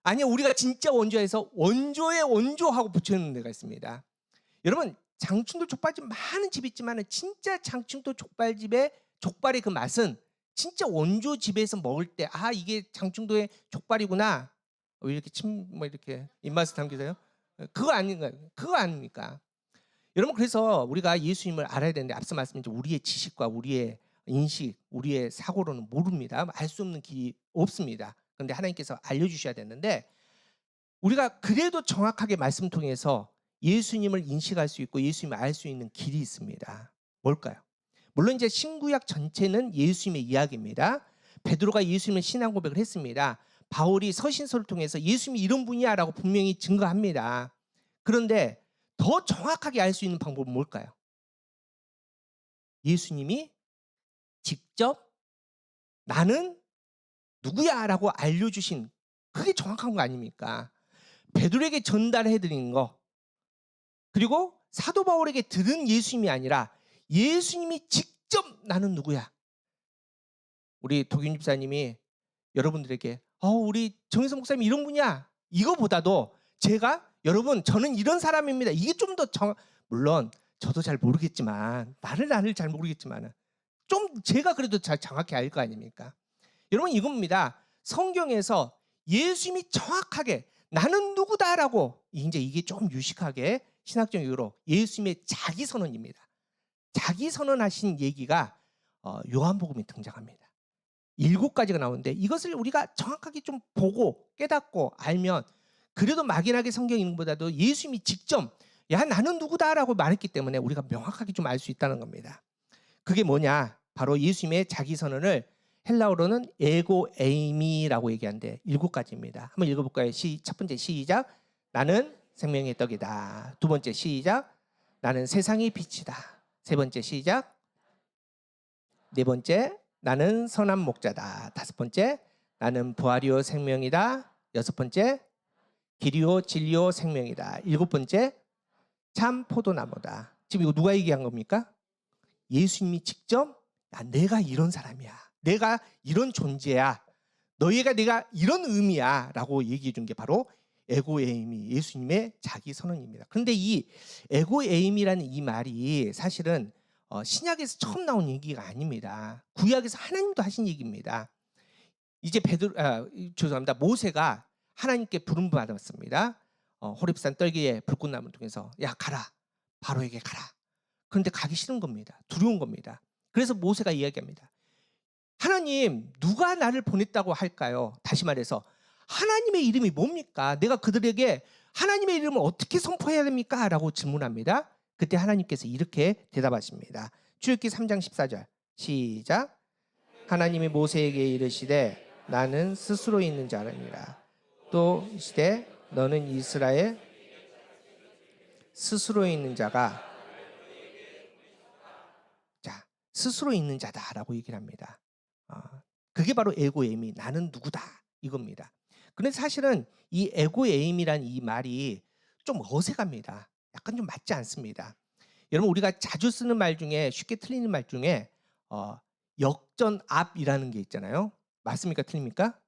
아니요, 우리가 진짜 원조해서 원조의 원조하고 붙여놓는 데가 있습니다. 여러분, 장충도 족발집 많은 집이 있지만 진짜 장충도 족발집의 족발의 그 맛은 진짜 원조 집에서 먹을 때 이게 장충도의 족발이구나. 왜 이렇게 뭐 이렇게 입맛을 당기세요? 그거 아닌가요? 그거 아닙니까? 여러분, 그래서 우리가 예수님을 알아야 되는데 앞서 말씀드린 우리의 지식과 우리의 인식, 우리의 사고로는 모릅니다. 알 수 없는 길이 없습니다. 그런데 하나님께서 알려주셔야 되는데, 우리가 그래도 정확하게 말씀 통해서 예수님을 인식할 수 있고 예수님을 알 수 있는 길이 있습니다. 뭘까요? 물론 이제 신구약 전체는 예수님의 이야기입니다. 베드로가 예수님의 신앙 고백을 했습니다. 바울이 서신서를 통해서 예수님이 이런 분이야 라고 분명히 증거합니다. 그런데 더 정확하게 알 수 있는 방법은 뭘까요? 예수님이 직접 나는 누구야 라고 알려주신, 그게 정확한 거 아닙니까? 베드로에게 전달해드린 거, 그리고 사도 바울에게 들은 예수님이 아니라 예수님이 직접 나는 누구야. 우리 도균 집사님이 여러분들에게 우리 정혜성 목사님 이런 분이야, 이거보다도 제가 여러분 저는 이런 사람입니다, 이게 좀 더 물론 저도 잘 모르겠지만 나를 잘 모르겠지만 좀 제가 그래도 잘 정확히 알 거 아닙니까? 여러분, 이겁니다. 성경에서 예수님이 정확하게 나는 누구다라고, 이제 이게 좀 유식하게 신학적 이유로 예수님의 자기 선언입니다. 자기 선언하신 얘기가 요한복음에 등장합니다. 7가지가 나오는데 이것을 우리가 정확하게 좀 보고 깨닫고 알면, 그래도 막연하게 성경 읽는 것보다도 예수님이 직접 야 나는 누구다라고 말했기 때문에 우리가 명확하게 좀 알 수 있다는 겁니다. 그게 뭐냐? 바로 예수님의 자기 선언을 헬라어로는 에고 에이미라고 얘기하는데 7가지입니다. 한번 읽어볼까요? 첫 번째 시작. 나는 생명의 떡이다. 두 번째 시작. 나는 세상의 빛이다. 세 번째 시작. 네 번째, 나는 선한 목자다. 다섯 번째, 나는 부활이요 생명이다. 여섯 번째, 길이요 진리요 생명이다. 일곱 번째, 참 포도나무다. 지금 이거 누가 얘기한 겁니까? 예수님이 직접 내가 이런 사람이야, 내가 이런 존재야, 너희가 내가 이런 의미야 라고 얘기해 준 게 바로 에고에이미, 예수님의 자기 선언입니다. 그런데 이 에고에이미라는 이 말이 사실은 신약에서 처음 나온 얘기가 아닙니다. 구약에서 하나님도 하신 얘기입니다. 이제 모세가 하나님께 부름 받았습니다. 호렙산 떨기에 불꽃나무를 통해서 야 가라, 바로에게 가라. 그런데 가기 싫은 겁니다. 두려운 겁니다. 그래서 모세가 이야기합니다. 하나님, 누가 나를 보냈다고 할까요? 다시 말해서 하나님의 이름이 뭡니까? 내가 그들에게 하나님의 이름을 어떻게 선포해야 됩니까? 라고 질문합니다. 그때 하나님께서 이렇게 대답하십니다. 출애굽기 3장 14절 시작. 하나님이 모세에게 이르시되 나는 스스로 있는 자니라. 또 이르시되 너는 이스라엘 스스로 있는 자가 자 스스로 있는 자다라고 얘기를 합니다. 그게 바로 에고에임이 나는 누구다 이겁니다. 그런데 사실은 이 에고에임이란 이 말이 좀 어색합니다. 약간 좀 맞지 않습니다. 여러분 우리가 자주 쓰는 말 중에 쉽게 틀리는 말 중에 역전압이라는 게 있잖아요. 맞습니까? 틀립니까?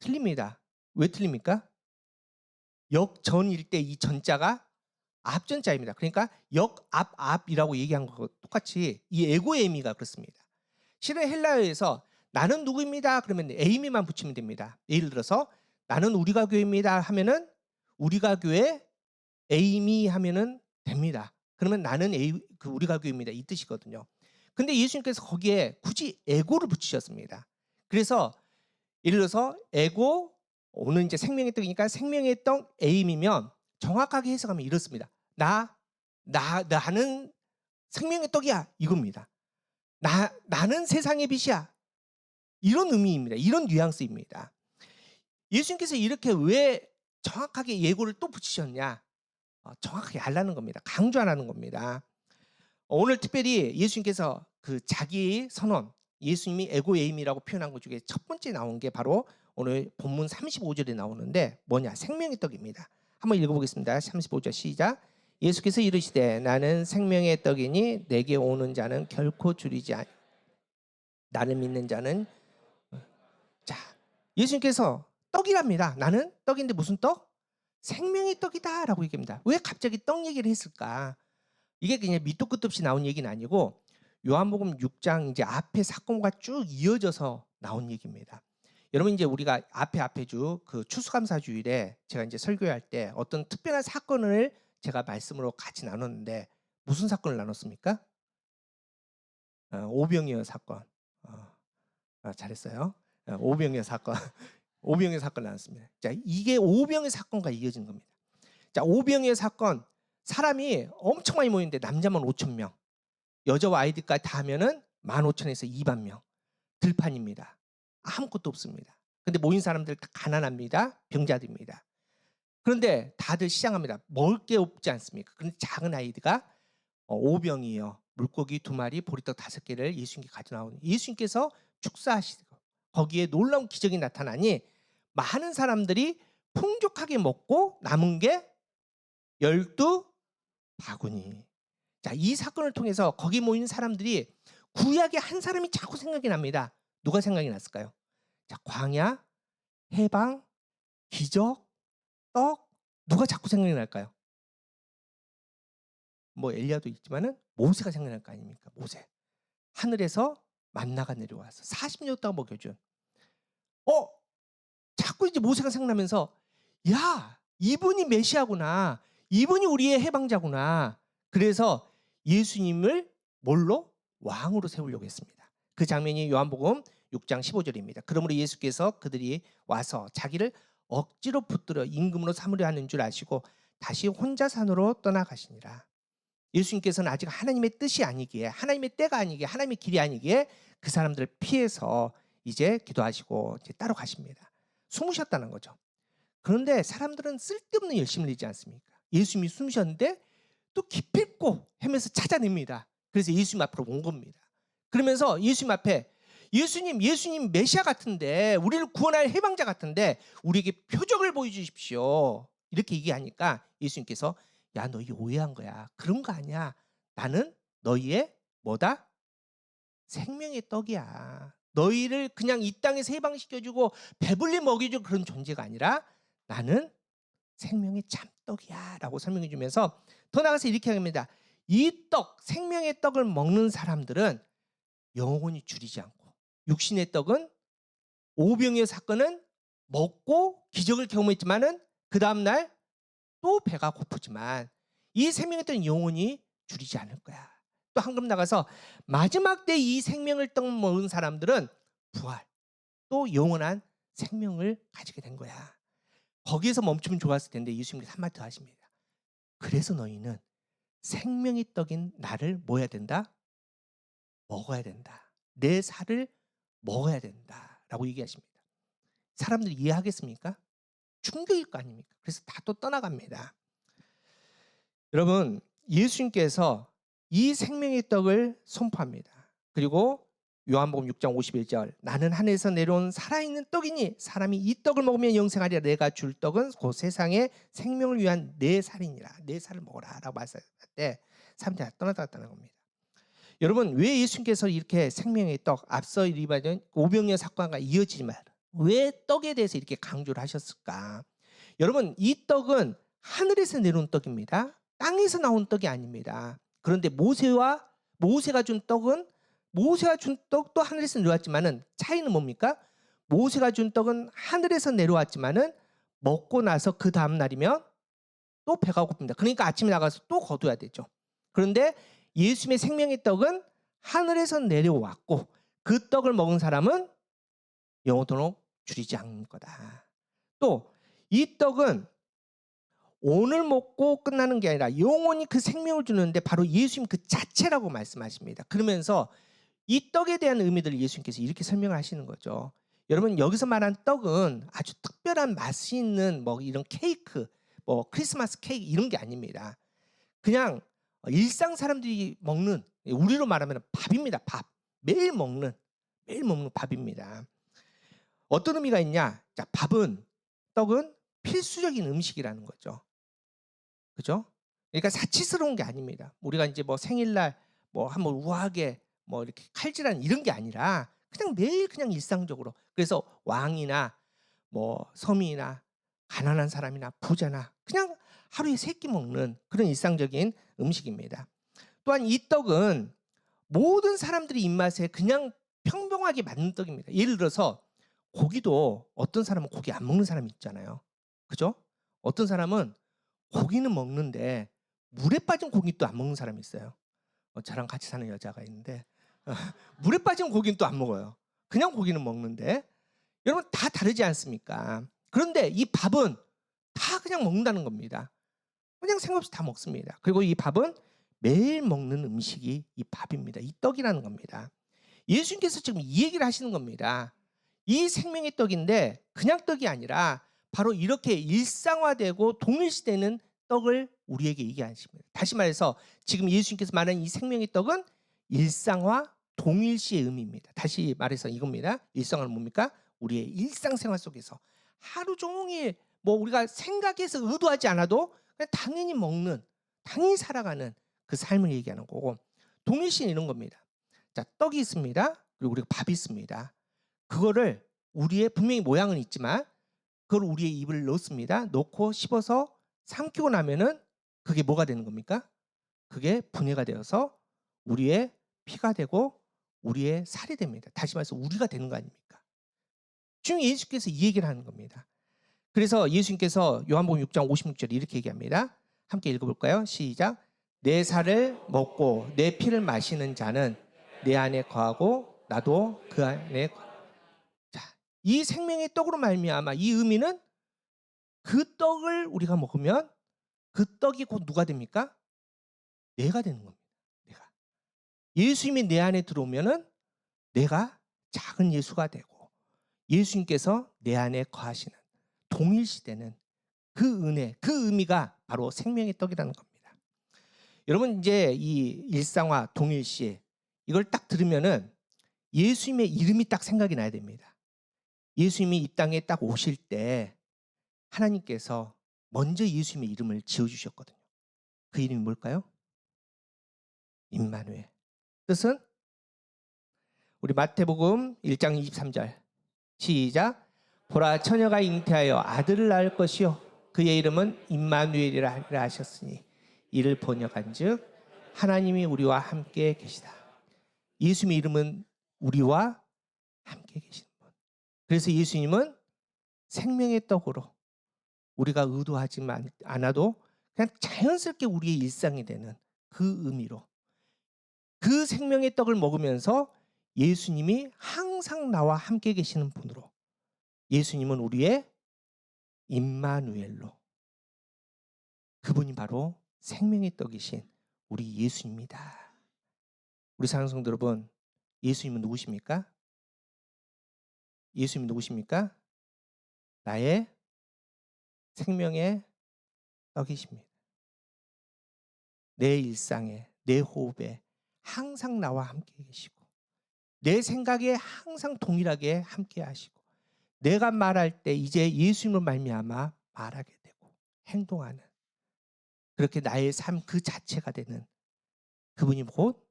틀립니다. 왜 틀립니까? 역전일 때 이 전자가 앞전자입니다. 그러니까 역압압이라고 얘기한 거 똑같이 이 에고에이미가 그렇습니다. 실은 헬라어에서 나는 누구입니다. 그러면 에이미만 붙이면 됩니다. 예를 들어서 나는 우리가 교회입니다 하면은 우리가 교회 에이미 하면은 됩니다. 그러면 나는 우리가 교회입니다 이 뜻이거든요. 근데 예수님께서 거기에 굳이 에고를 붙이셨습니다. 그래서 예를 들어서 에고 오늘 이제 생명의 떡이니까 생명의 떡 에임이면 정확하게 해석하면 이렇습니다. 나는 생명의 떡이야 이겁니다. 나는 세상의 빛이야 이런 의미입니다. 이런 뉘앙스입니다. 예수님께서 이렇게 왜 정확하게 예고를 또 붙이셨냐? 정확하게 알라는 겁니다. 강조하라는 겁니다. 오늘 특별히 예수님께서 그 자기 선언, 예수님이 에고에임이라고 표현한 것 중에 첫 번째 나온 게 바로 오늘 본문 35절에 나오는데 뭐냐? 생명의 떡입니다. 한번 읽어보겠습니다. 35절 시작. 예수께서 이르시되 나는 생명의 떡이니 내게 오는 자는 결코 줄이지 아니. 나를 믿는 자는 자 예수님께서 떡이랍니다. 나는 떡인데 무슨 떡? 생명의 떡이다라고 얘기합니다. 왜 갑자기 떡 얘기를 했을까? 이게 그냥 밑도 끝도 없이 나온 얘기는 아니고 요한복음 6장 이제 앞에 사건과 쭉 이어져서 나온 얘기입니다. 여러분 이제 우리가 앞에 주 그 추수감사주일에 제가 이제 설교할 때 어떤 특별한 사건을 제가 말씀으로 같이 나눴는데 무슨 사건을 나눴습니까? 오병이어 사건. 잘했어요. 오병이어 사건. 오병이어 사건 나눴습니다. 자, 이게 오병이어 사건과 이어진 겁니다. 자, 오병이어 사건 사람이 엄청 많이 모이는데 남자만 5,000명, 여자와 아이들까지 다 하면은 15,000에서 2만 명. 들판입니다. 아무것도 없습니다. 근데 모인 사람들 다 가난합니다. 병자들입니다. 그런데 다들 시장합니다. 먹을 게 없지 않습니까? 그런데 작은 아이가 오병이어 물고기 2마리, 보리떡 5개를 예수님께 가져 나오는 예수님께서 축사하시고 거기에 놀라운 기적이 나타나니 많은 사람들이 풍족하게 먹고 남은 게 12바구니. 자, 이 사건을 통해서 거기 모인 사람들이 구약의 한 사람이 자꾸 생각이 납니다. 누가 생각이 났을까요? 자, 광야, 해방, 기적, 떡 누가 자꾸 생각이 날까요? 뭐 엘리야도 있지만은 모세가 생각날 거 아닙니까? 모세. 하늘에서 만나가 내려와서 40년 동안 먹여준. 자꾸 이제 모세가 생각나면서 야, 이분이 메시아구나. 이분이 우리의 해방자구나. 그래서 예수님을 뭘로? 왕으로 세우려고 했습니다. 그 장면이 요한복음 6장 15절입니다. 그러므로 예수께서 그들이 와서 자기를 억지로 붙들어 임금으로 삼으려 하는 줄 아시고 다시 혼자 산으로 떠나가시니라. 예수님께서는 아직 하나님의 뜻이 아니기에, 하나님의 때가 아니기에, 하나님의 길이 아니기에 그 사람들을 피해서 이제 기도하시고 이제 따로 가십니다. 숨으셨다는 거죠. 그런데 사람들은 쓸데없는 열심을 내지 않습니까? 예수님이 숨으셨는데 또 기필코 헤매서 찾아냅니다. 그래서 예수님 앞으로 온 겁니다. 그러면서 예수님 앞에 예수님 메시아 같은데, 우리를 구원할 해방자 같은데 우리에게 표적을 보여주십시오. 이렇게 얘기하니까 예수님께서 야, 너희 오해한 거야. 그런 거 아니야. 나는 너희의 뭐다? 생명의 떡이야. 너희를 그냥 이 땅에서 해방시켜주고 배불리 먹여줄 그런 존재가 아니라 나는 생명의 참떡이야 라고 설명해 주면서 더 나아가서 이렇게 합니다. 이 떡, 생명의 떡을 먹는 사람들은 영원히 줄이지 않고, 육신의 떡은 오병이어 사건은 먹고 기적을 경험했지만은 그 다음날 또 배가 고프지만 이 생명의 떡은 영원히 줄이지 않을 거야. 또 한 걸음 나가서 마지막 때 이 생명을 떡 먹은 사람들은 부활, 또 영원한 생명을 가지게 된 거야. 거기에서 멈추면 좋았을 텐데 예수님께서 한마디 더 하십니다. 그래서 너희는 생명의 떡인 나를 뭐 해야 된다? 먹어야 된다. 내 살을 먹어야 된다라고 얘기하십니다. 사람들이 이해하겠습니까? 충격일 거 아닙니까? 그래서 다 또 떠나갑니다. 여러분, 예수님께서 이 생명의 떡을 선포합니다. 그리고 요한복음 6장 51절, 나는 하늘에서 내려온 살아있는 떡이니 사람이 이 떡을 먹으면 영생하리라. 내가 줄 떡은 그 세상의 생명을 위한 내 살이니라. 내 살을 먹어라 라고 말씀할 때 사람들이 다 떠나갔다는 겁니다. 여러분, 왜 예수님께서 이렇게 생명의 떡, 앞서 이르던 오병이어 사건과 이어지지만 왜 떡에 대해서 이렇게 강조를 하셨을까? 여러분, 이 떡은 하늘에서 내려온 떡입니다. 땅에서 나온 떡이 아닙니다. 그런데 모세가 준 떡은 모세가 준 떡도 하늘에서 내려왔지만은 차이는 뭡니까? 모세가 준 떡은 하늘에서 내려왔지만은 먹고 나서 그 다음 날이면 또 배가 고픕니다. 그러니까 아침에 나가서 또 거둬야 되죠. 그런데 예수님의 생명의 떡은 하늘에서 내려왔고 그 떡을 먹은 사람은 영원토록 줄이지 않는 거다. 또 이 떡은 오늘 먹고 끝나는 게 아니라 영원히 그 생명을 주는데 바로 예수님 그 자체라고 말씀하십니다. 그러면서 이 떡에 대한 의미들을 예수님께서 이렇게 설명을 하시는 거죠. 여러분, 여기서 말한 떡은 아주 특별한 맛이 있는 뭐 이런 케이크, 뭐 크리스마스 케이크 이런 게 아닙니다. 그냥 일상 사람들이 먹는, 우리로 말하면 밥입니다. 밥. 매일 먹는 밥입니다. 어떤 의미가 있냐? 자, 떡은 필수적인 음식이라는 거죠. 그죠? 그러니까 사치스러운 게 아닙니다. 우리가 이제 뭐 생일날 뭐 한번 우아하게 뭐 이렇게 칼질하는 이런 게 아니라 그냥 매일 그냥 일상적으로. 그래서 왕이나 뭐 서민이나 가난한 사람이나 부자나 그냥 하루에 3끼 먹는 그런 일상적인 음식입니다. 또한 이 떡은 모든 사람들의 입맛에 그냥 평범하게 맞는 떡입니다. 예를 들어서 고기도 어떤 사람은 고기 안 먹는 사람이 있잖아요. 그죠? 어떤 사람은 고기는 먹는데 물에 빠진 고기 또 안 먹는 사람이 있어요. 저랑 같이 사는 여자가 있는데 물에 빠진 고기는 또 안 먹어요. 그냥 고기는 먹는데 여러분 다 다르지 않습니까? 그런데 이 밥은 다 그냥 먹는다는 겁니다. 그냥 생각 없이 다 먹습니다. 그리고 이 밥은 매일 먹는 음식이 이 밥입니다. 이 떡이라는 겁니다. 예수님께서 지금 이 얘기를 하시는 겁니다. 이 생명의 떡인데 그냥 떡이 아니라 바로 이렇게 일상화되고 동일시되는 떡을 우리에게 얘기하십니다. 다시 말해서 지금 예수님께서 말하는 이 생명의 떡은 일상화 동일시의 의미입니다. 다시 말해서 이겁니다. 일상화는 뭡니까? 우리의 일상생활 속에서 하루 종일 뭐 우리가 생각해서 의도하지 않아도 그냥 당연히 먹는, 당연히 살아가는 그 삶을 얘기하는 거고, 동일시는 이런 겁니다. 자, 떡이 있습니다. 그리고 우리가 밥이 있습니다. 그거를 우리의 분명히 모양은 있지만 그걸 우리의 입을 넣습니다. 넣고 씹어서 삼키고 나면은 그게 뭐가 되는 겁니까? 그게 분해가 되어서 우리의 피가 되고 우리의 살이 됩니다. 다시 말해서 우리가 되는 거 아닙니까? 지금 예수께서 이 얘기를 하는 겁니다. 그래서 예수님께서 요한복음 6장 56절 이렇게 얘기합니다. 함께 읽어볼까요? 시작. 내 살을 먹고 내 피를 마시는 자는 내 안에 거하고 나도 그 안에 거하고. 자, 이 생명의 떡으로 말미암아 이 의미는 그 떡을 우리가 먹으면 그 떡이 곧 누가 됩니까? 내가 되는 겁니다. 내가. 예수님이 내 안에 들어오면은 내가 작은 예수가 되고 예수님께서 내 안에 거하시는 동일시되는 그 은혜, 그 의미가 바로 생명의 떡이라는 겁니다. 여러분 이제 이 일상화, 동일시 이걸 딱 들으면은 예수님의 이름이 딱 생각이 나야 됩니다. 예수님이 이 땅에 딱 오실 때 하나님께서 먼저 예수님의 이름을 지어주셨거든요. 그 이름이 뭘까요? 임마누엘. 뜻은 우리 마태복음 1장 23절 시작. 보라 처녀가 잉태하여 아들을 낳을 것이요 그의 이름은 임마누엘이라 하리라 하셨으니 이를 번역한즉 하나님이 우리와 함께 계시다. 예수님의 이름은 우리와 함께 계시는 분. 그래서 예수님은 생명의 떡으로 우리가 의도하지 않아도 그냥 자연스럽게 우리의 일상이 되는 그 의미로 그 생명의 떡을 먹으면서 예수님이 항상 나와 함께 계시는 분으로 예수님은 우리의 임마누엘로 그분이 바로 생명의 떡이신 우리 예수입니다. 우리 사랑하는 성도 여러분, 예수님은 누구십니까? 예수님이 누구십니까? 나의 생명의 떡이십니다. 내 일상에, 내 호흡에 항상 나와 함께 계시고 내 생각에 항상 동일하게 함께 하시고 내가 말할 때 이제 예수님을 말미암아 말하게 되고 행동하는 그렇게 나의 삶 그 자체가 되는 그분이 곧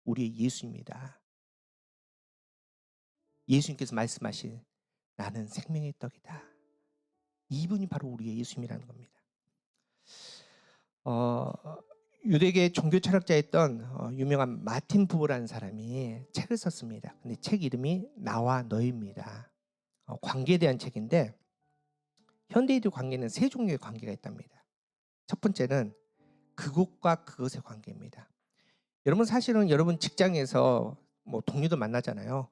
우리의 예수입니다. 예수님께서 말씀하신 나는 생명의 떡이다. 이분이 바로 우리의 예수님이라는 겁니다. 유대계 종교 철학자였던 유명한 마틴 부버라는 사람이 책을 썼습니다. 근데 책 이름이 나와 너입니다. 관계에 대한 책인데 현대인들 관계는 세 종류의 관계가 있답니다. 첫 번째는 그것과 그것의 관계입니다. 여러분 사실은 여러분 직장에서 뭐 동료들 만나잖아요.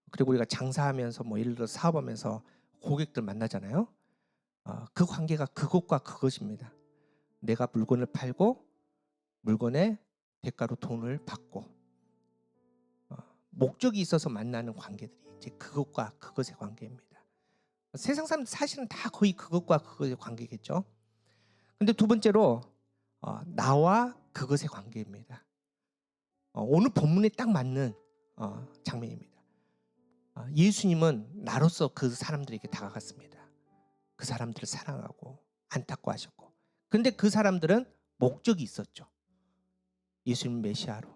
그리고 우리가 장사하면서 뭐 예를 들어 사업하면서 고객들 만나잖아요. 그 관계가 그것과 그것입니다. 내가 물건을 팔고 물건의 대가로 돈을 받고 목적이 있어서 만나는 관계들이 이제 그것과 그것의 관계입니다. 세상 사람 사실은 다 거의 그것과 그것의 관계겠죠. 근데 두 번째로 나와 그것의 관계입니다. 오늘 본문에 딱 맞는 장면입니다. 예수님은 나로서 그 사람들에게 다가갔습니다. 그 사람들을 사랑하고 안타까워하셨고 근데 그 사람들은 목적이 있었죠. 예수님 메시아로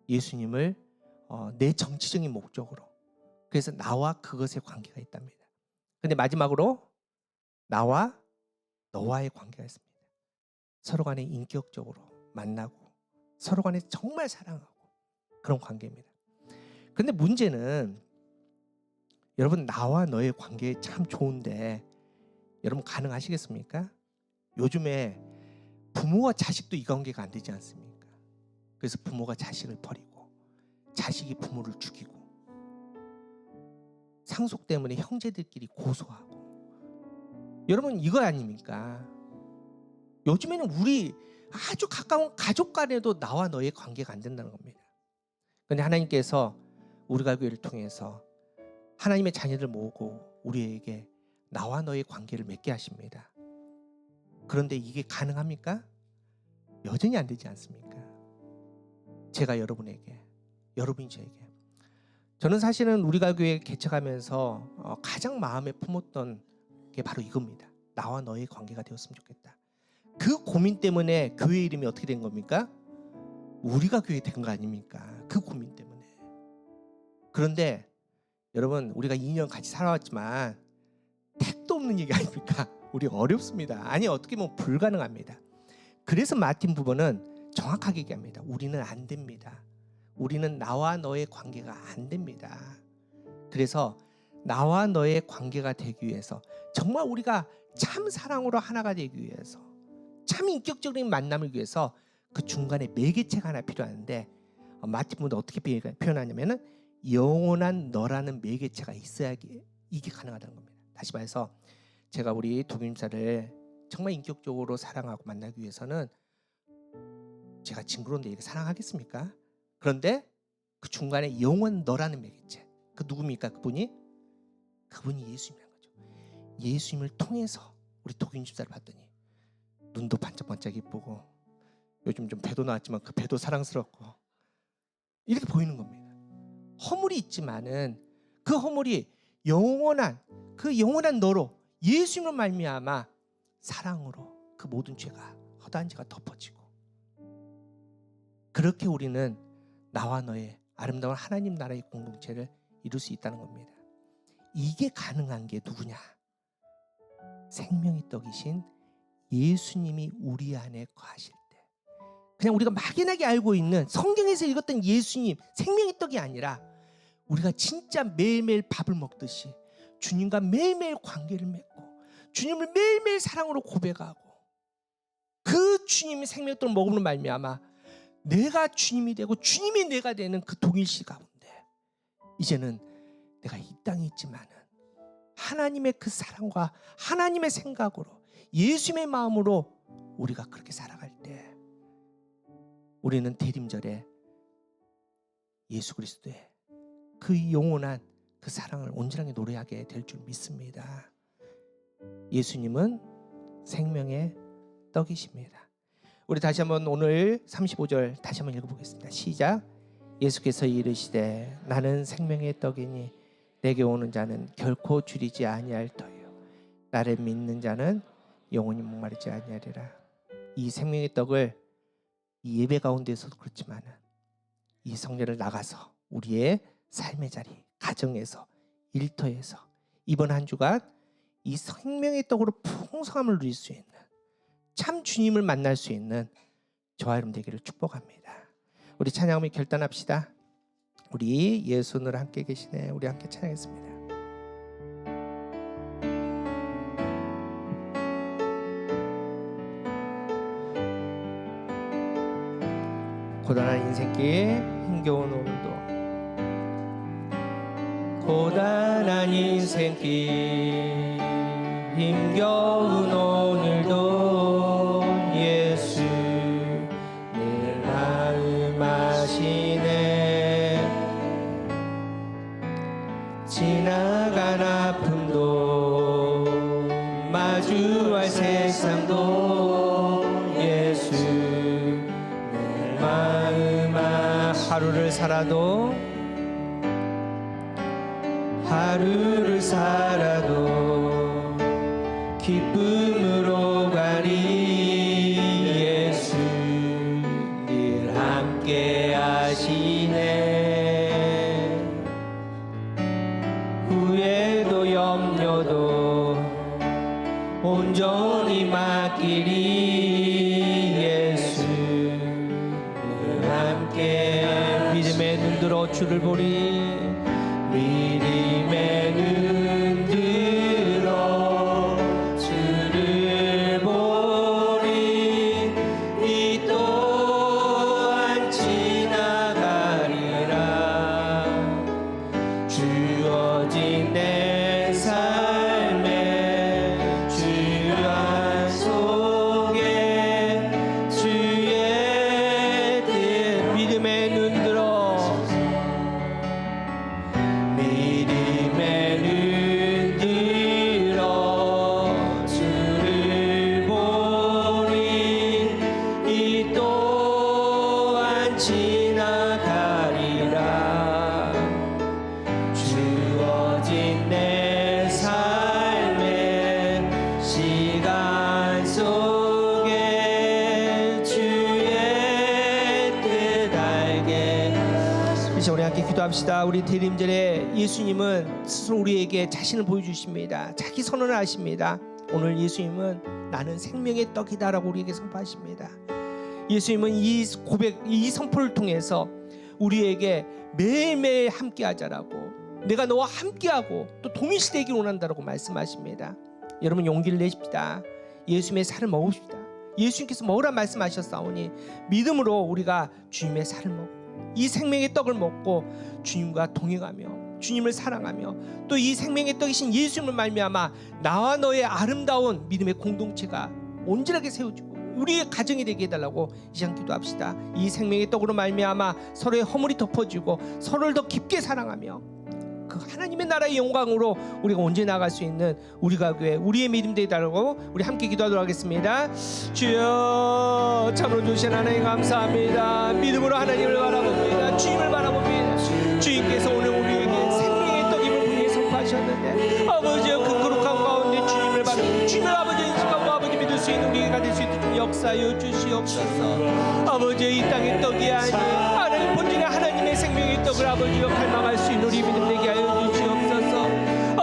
예수님을 내 정치적인 목적으로 그래서 나와 그것의 관계가 있답니다. 근데 마지막으로 나와 너와의 관계가 있습니다. 서로 간에 인격적으로 만나고 서로 간에 정말 사랑하고 그런 관계입니다. 근데 문제는 여러분 나와 너의 관계 참 좋은데 여러분 가능하시겠습니까? 요즘에 부모와 자식도 이 관계가 안 되지 않습니까? 그래서 부모가 자식을 버리고 자식이 부모를 죽이고 상속 때문에 형제들끼리 고소하고 여러분 이거 아닙니까? 요즘에는 우리 아주 가까운 가족 간에도 나와 너의 관계가 안 된다는 겁니다. 그런데 하나님께서 우리가 교회를 통해서 하나님의 자녀들 모으고 우리에게 나와 너의 관계를 맺게 하십니다. 그런데 이게 가능합니까? 여전히 안 되지 않습니까? 제가 여러분에게, 여러분이 저에게. 저는 사실은 우리가 교회 개척하면서 가장 마음에 품었던 게 바로 이겁니다. 나와 너의 관계가 되었으면 좋겠다. 그 고민 때문에 교회 이름이 어떻게 된 겁니까? 우리가 교회 된 거 아닙니까? 그 고민 때문에. 그런데 여러분 우리가 2년 같이 살아왔지만 택도 없는 얘기 아닙니까? 우리 어렵습니다. 아니 어떻게 보면 불가능합니다. 그래서 마틴 부버는 정확하게 얘기합니다. 우리는 안 됩니다. 우리는 나와 너의 관계가 안 됩니다. 그래서 나와 너의 관계가 되기 위해서 정말 우리가 참 사랑으로 하나가 되기 위해서 참 인격적인 만남을 위해서 그 중간에 매개체가 하나 필요한데 마틴 부버는 어떻게 표현하냐면은 영원한 너라는 매개체가 있어야 이게 가능하다는 겁니다. 다시 말해서 제가 우리 독일사를 정말 인격적으로 사랑하고 만나기 위해서는 제가 징그러운데 이렇게 사랑하겠습니까? 그런데 그 중간에 영원 너라는 매개체 그 누굽니까? 그분이 예수님이라는 거죠. 예수님을 통해서 우리 독일 집사를 봤더니 눈도 반짝반짝 이쁘고 요즘 좀 배도 나왔지만 그 배도 사랑스럽고 이렇게 보이는 겁니다. 허물이 있지만은 그 허물이 영원한 너로 예수님을 말미암아 사랑으로 그 모든 죄가 허다한 죄가 덮어지고 그렇게 우리는 나와 너의 아름다운 하나님 나라의 공동체를 이룰 수 있다는 겁니다. 이게 가능한 게 누구냐? 생명의 떡이신 예수님이 우리 안에 거하실 때 그냥 우리가 막연하게 알고 있는 성경에서 읽었던 예수님 생명의 떡이 아니라 우리가 진짜 매일매일 밥을 먹듯이 주님과 매일매일 관계를 맺고 주님을 매일매일 사랑으로 고백하고 주님의 생명의 떡을 먹음으로 말미암아 내가 주님이 되고 주님이 내가 되는 그 동일시 가운데 이제는 내가 이 땅에 있지만은 하나님의 그 사랑과 하나님의 생각으로 예수님의 마음으로 우리가 그렇게 살아갈 때 우리는 대림절에 예수 그리스도의 그 영원한 그 사랑을 온전하게 노래하게 될 줄 믿습니다. 예수님은 생명의 떡이십니다. 우리 다시 한번 오늘 35절 다시 한번 읽어보겠습니다. 시작. 예수께서 이르시되 나는 생명의 떡이니 내게 오는 자는 결코 줄이지 아니할 터요 나를 믿는 자는 영원히 목마르지 아니하리라. 이 생명의 떡을 이 예배 가운데서도 그렇지만 이 성전을 나가서 우리의 삶의 자리, 가정에서, 일터에서 이번 한 주간 이 생명의 떡으로 풍성함을 누릴 수 있는 참 주님을 만날 수 있는 저와 여러분 되기를 축복합니다. 우리 찬양하며 결단합시다. 우리 예수님을 함께 계시네. 우리 함께 찬양했습니다. 고단한 인생길 힘겨운 오늘도 고단한 인생길 힘겨운 오늘도 예수 늘 마음 아시네 지나간 아픔도 마주할 세상도 예수 늘 마음 하루를 살아도 기쁨으로 가리 예수 늘 함께 하시네 후회도 염려도 온전히 맡기리 예수 늘 함께 믿음의 눈들어 주를 보리 믿음의 눈 들어 주를 보리 이 또한 지나가리라 주어진 내 삶의 주변 속에 주의 뜻 믿음의 눈 들어 믿음의 눈 들어 주를 보리 이 또한 지나가리라 주어진 내 삶의 시간 속에 주의 뜻 알게 이제 우리 함께 기도합시다. 우리 대림절에 예수님은 스스로 우리에게 자신을 보여주십니다. 자기 선언을 하십니다. 오늘 예수님은 나는 생명의 떡이다라고 우리에게 선포하십니다. 예수님은 이 고백, 이 선포를 통해서 우리에게 매일매일 함께하자라고 내가 너와 함께하고 또 동일시 되기를 원한다라고 말씀하십니다. 여러분 용기를 내십시다. 예수님의 살을 먹읍시다. 예수님께서 먹으라 말씀하셨사오니 믿음으로 우리가 주님의 살을 먹고 이 생명의 떡을 먹고 주님과 동행하며 주님을 사랑하며 또 이 생명의 떡이신 예수님을 말미암아 나와 너의 아름다운 믿음의 공동체가 온전하게 세워지고 우리의 가정이 되게 해달라고 이 시간 기도합시다. 이 생명의 떡으로 말미암아 서로의 허물이 덮어지고 서로를 더 깊게 사랑하며 그 하나님의 나라의 영광으로 우리가 언제 나갈 수 있는 우리가 교회 우리의 믿음 되달라고 우리 함께 기도하도록 하겠습니다. 주여 참으로 주신 하나님 감사합니다. 믿음으로 하나님을 바라봅니다. 주님을 바라봅니다. 주님께서 오늘 우리에게 생명의 떡임을 분명히 선포하셨는데 아버지여 그 거룩한 가운데 주님을 바라보고 주님을 아버지 인식하고 아버지 믿을 수 있는 우리가 될 수 있도록 역사여 주시옵소서. 아버지의 이 땅의 떡이 아닌 하나님 본질의 하나님의 생명의 떡을 아버지여 갈망할 수 있는 우리 믿음 되게 하여 주시옵소서.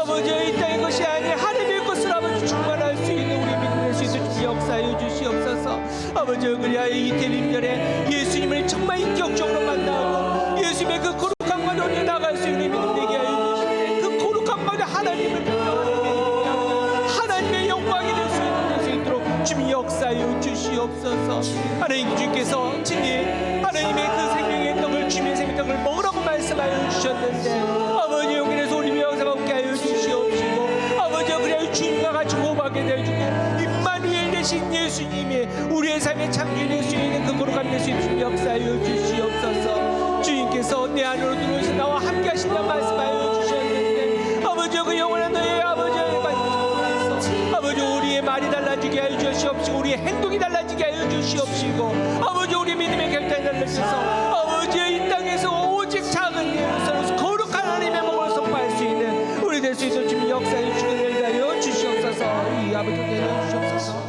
아버지의 이 땅의 것이 아닌 하나님의 것을 아버지 충만할 수 있는 우리 믿음 될 수 있도록 역사여 주시옵소서. 아버지여 그리하여 이 대림절에 예수님을 정말 인격적으로 만나고 예수님의 그 거룩한 가운데 나갈 수 있는 믿음 되게 하여 주시옵소서. 그 거룩한 가운데 하나님을 변화하는 믿음이야 하나님의 영광이 될 수 있는 수 있도록 주님 주님 역사하여 주시옵소서. 하나님 주께서 친히 하나님의 그 생명의 떡을 주님의 생명의 떡을 먹으라고 말씀하여 주셨는데 아버지 용기에서 우리 명사가 없게 하여 주시옵시고 아버지 그래야 주님과 같이 호흡하게 되어주고 임마누엘 되신 예수님이 우리의 삶의 창조이 될 수 있는 그 거룩함 될 수 있는 역사하여 주시옵소서. 주님께서 내 안으로 들어오셔서 나와 함께 하신다는 말씀하여 주셨는데 아버지 그 영원한 너의 아버지의 말씀에서 아버지 우리의 말이 달라지게 하여 주시옵시고 우리의 행동이 달라지게 하여 주시옵시고 아버지 우리 믿음의 결단이 달라져서 아버지 이 땅에서 오직 작은 일으로서 거룩한 하나님의 몸을 선포할 수 있는 우리 될 수 있도록 주님 역사해 주시게 하여 주시옵소서. 이 아버지 내려 주시옵소서.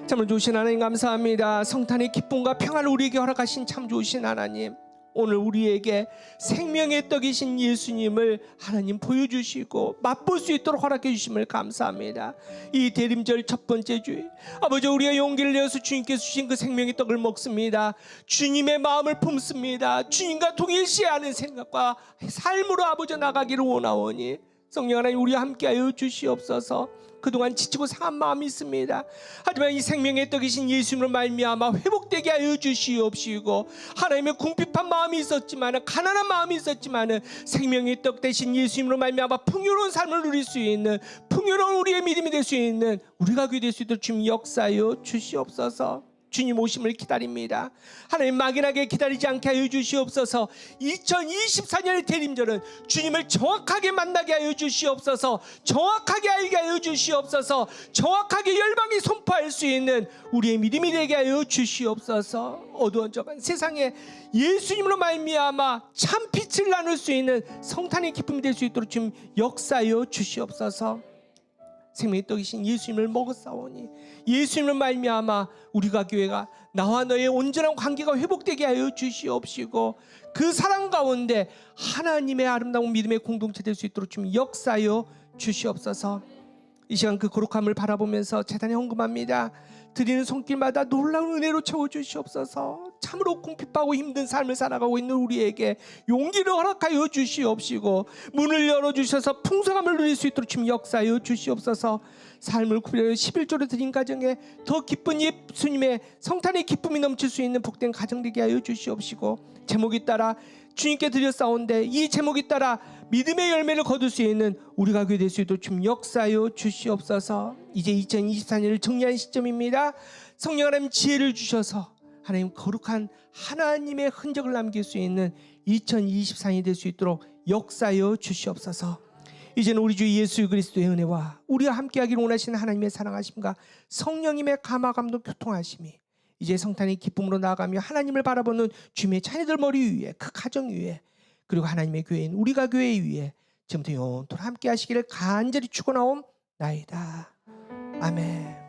참으로 좋으신 하나님 감사합니다. 성탄의 기쁨과 평안을 우리에게 허락하신 참 좋으신 하나님, 오늘 우리에게 생명의 떡이신 예수님을 하나님 보여주시고 맛볼 수 있도록 허락해 주심을 감사합니다. 이 대림절 첫 번째 주일 아버지 우리가 용기를 내어서 주님께서 주신 그 생명의 떡을 먹습니다. 주님의 마음을 품습니다. 주님과 동일시하는 생각과 삶으로 아버지 나가기를 원하오니 성령 하나님 우리와 함께하여 주시옵소서. 그동안 지치고 상한 마음이 있습니다. 하지만 이 생명의 떡이신 예수님으로 말미암아 회복되게 하여 주시옵시고 하나님의 궁핍한 마음이 있었지만 가난한 마음이 있었지만 생명의 떡 대신 예수님으로 말미암아 풍요로운 삶을 누릴 수 있는 풍요로운 우리의 믿음이 될 수 있는 우리가 될 수 있도록 주님 역사하여 주시옵소서. 주님 오심을 기다립니다. 하나님 막연하게 기다리지 않게 하여 주시옵소서. 2024년의 대림절은 주님을 정확하게 만나게 하여 주시옵소서. 정확하게 알게 하여 주시옵소서. 정확하게 열방이 선포할 수 있는 우리의 믿음이 되게 하여 주시옵소서. 어두워져간 세상에 예수님으로 말미암아 참 빛을 나눌 수 있는 성탄의 기쁨이 될 수 있도록 주님 역사하여 주시옵소서. 생명의 떡이신 예수님을 먹었사오니 예수님을 말미암아 우리가 교회가 나와 너의 온전한 관계가 회복되게 하여 주시옵시고 그 사랑 가운데 하나님의 아름다운 믿음의 공동체 될 수 있도록 좀 역사하여 주시옵소서. 이 시간 그 거룩함을 바라보면서 제단에 헌금합니다. 드리는 손길마다 놀라운 은혜로 채워주시옵소서. 참으로 궁핍하고 힘든 삶을 살아가고 있는 우리에게 용기를 허락하여 주시옵시고 문을 열어주셔서 풍성함을 누릴 수 있도록 주님 역사하여 주시옵소서. 삶을 구별하여 11조로 드린 가정에 더 기쁜 예수님의 성탄의 기쁨이 넘칠 수 있는 복된 가정 되게 하여 주시옵시고 제목에 따라 주님께 드렸사온데 이 제목에 따라 믿음의 열매를 거둘 수 있는 우리가 될 수 있도록 주님 역사하여 주시옵소서. 이제 2024년을 정리한 시점입니다. 성령 하나님 지혜를 주셔서 하나님 거룩한 하나님의 흔적을 남길 수 있는 2024년이 될 수 있도록 역사하여 주시옵소서. 이제는 우리 주 예수 그리스도의 은혜와 우리와 함께하기를 원하시는 하나님의 사랑하심과 성령님의 감화 감동 교통하심이 이제 성탄의 기쁨으로 나아가며 하나님을 바라보는 주님의 자녀들 머리 위에 그 가정 위에 그리고 하나님의 교회인 우리가 교회 위에 지금부터 영원토록 함께 하시기를 간절히 축원하옵나이다. 아멘.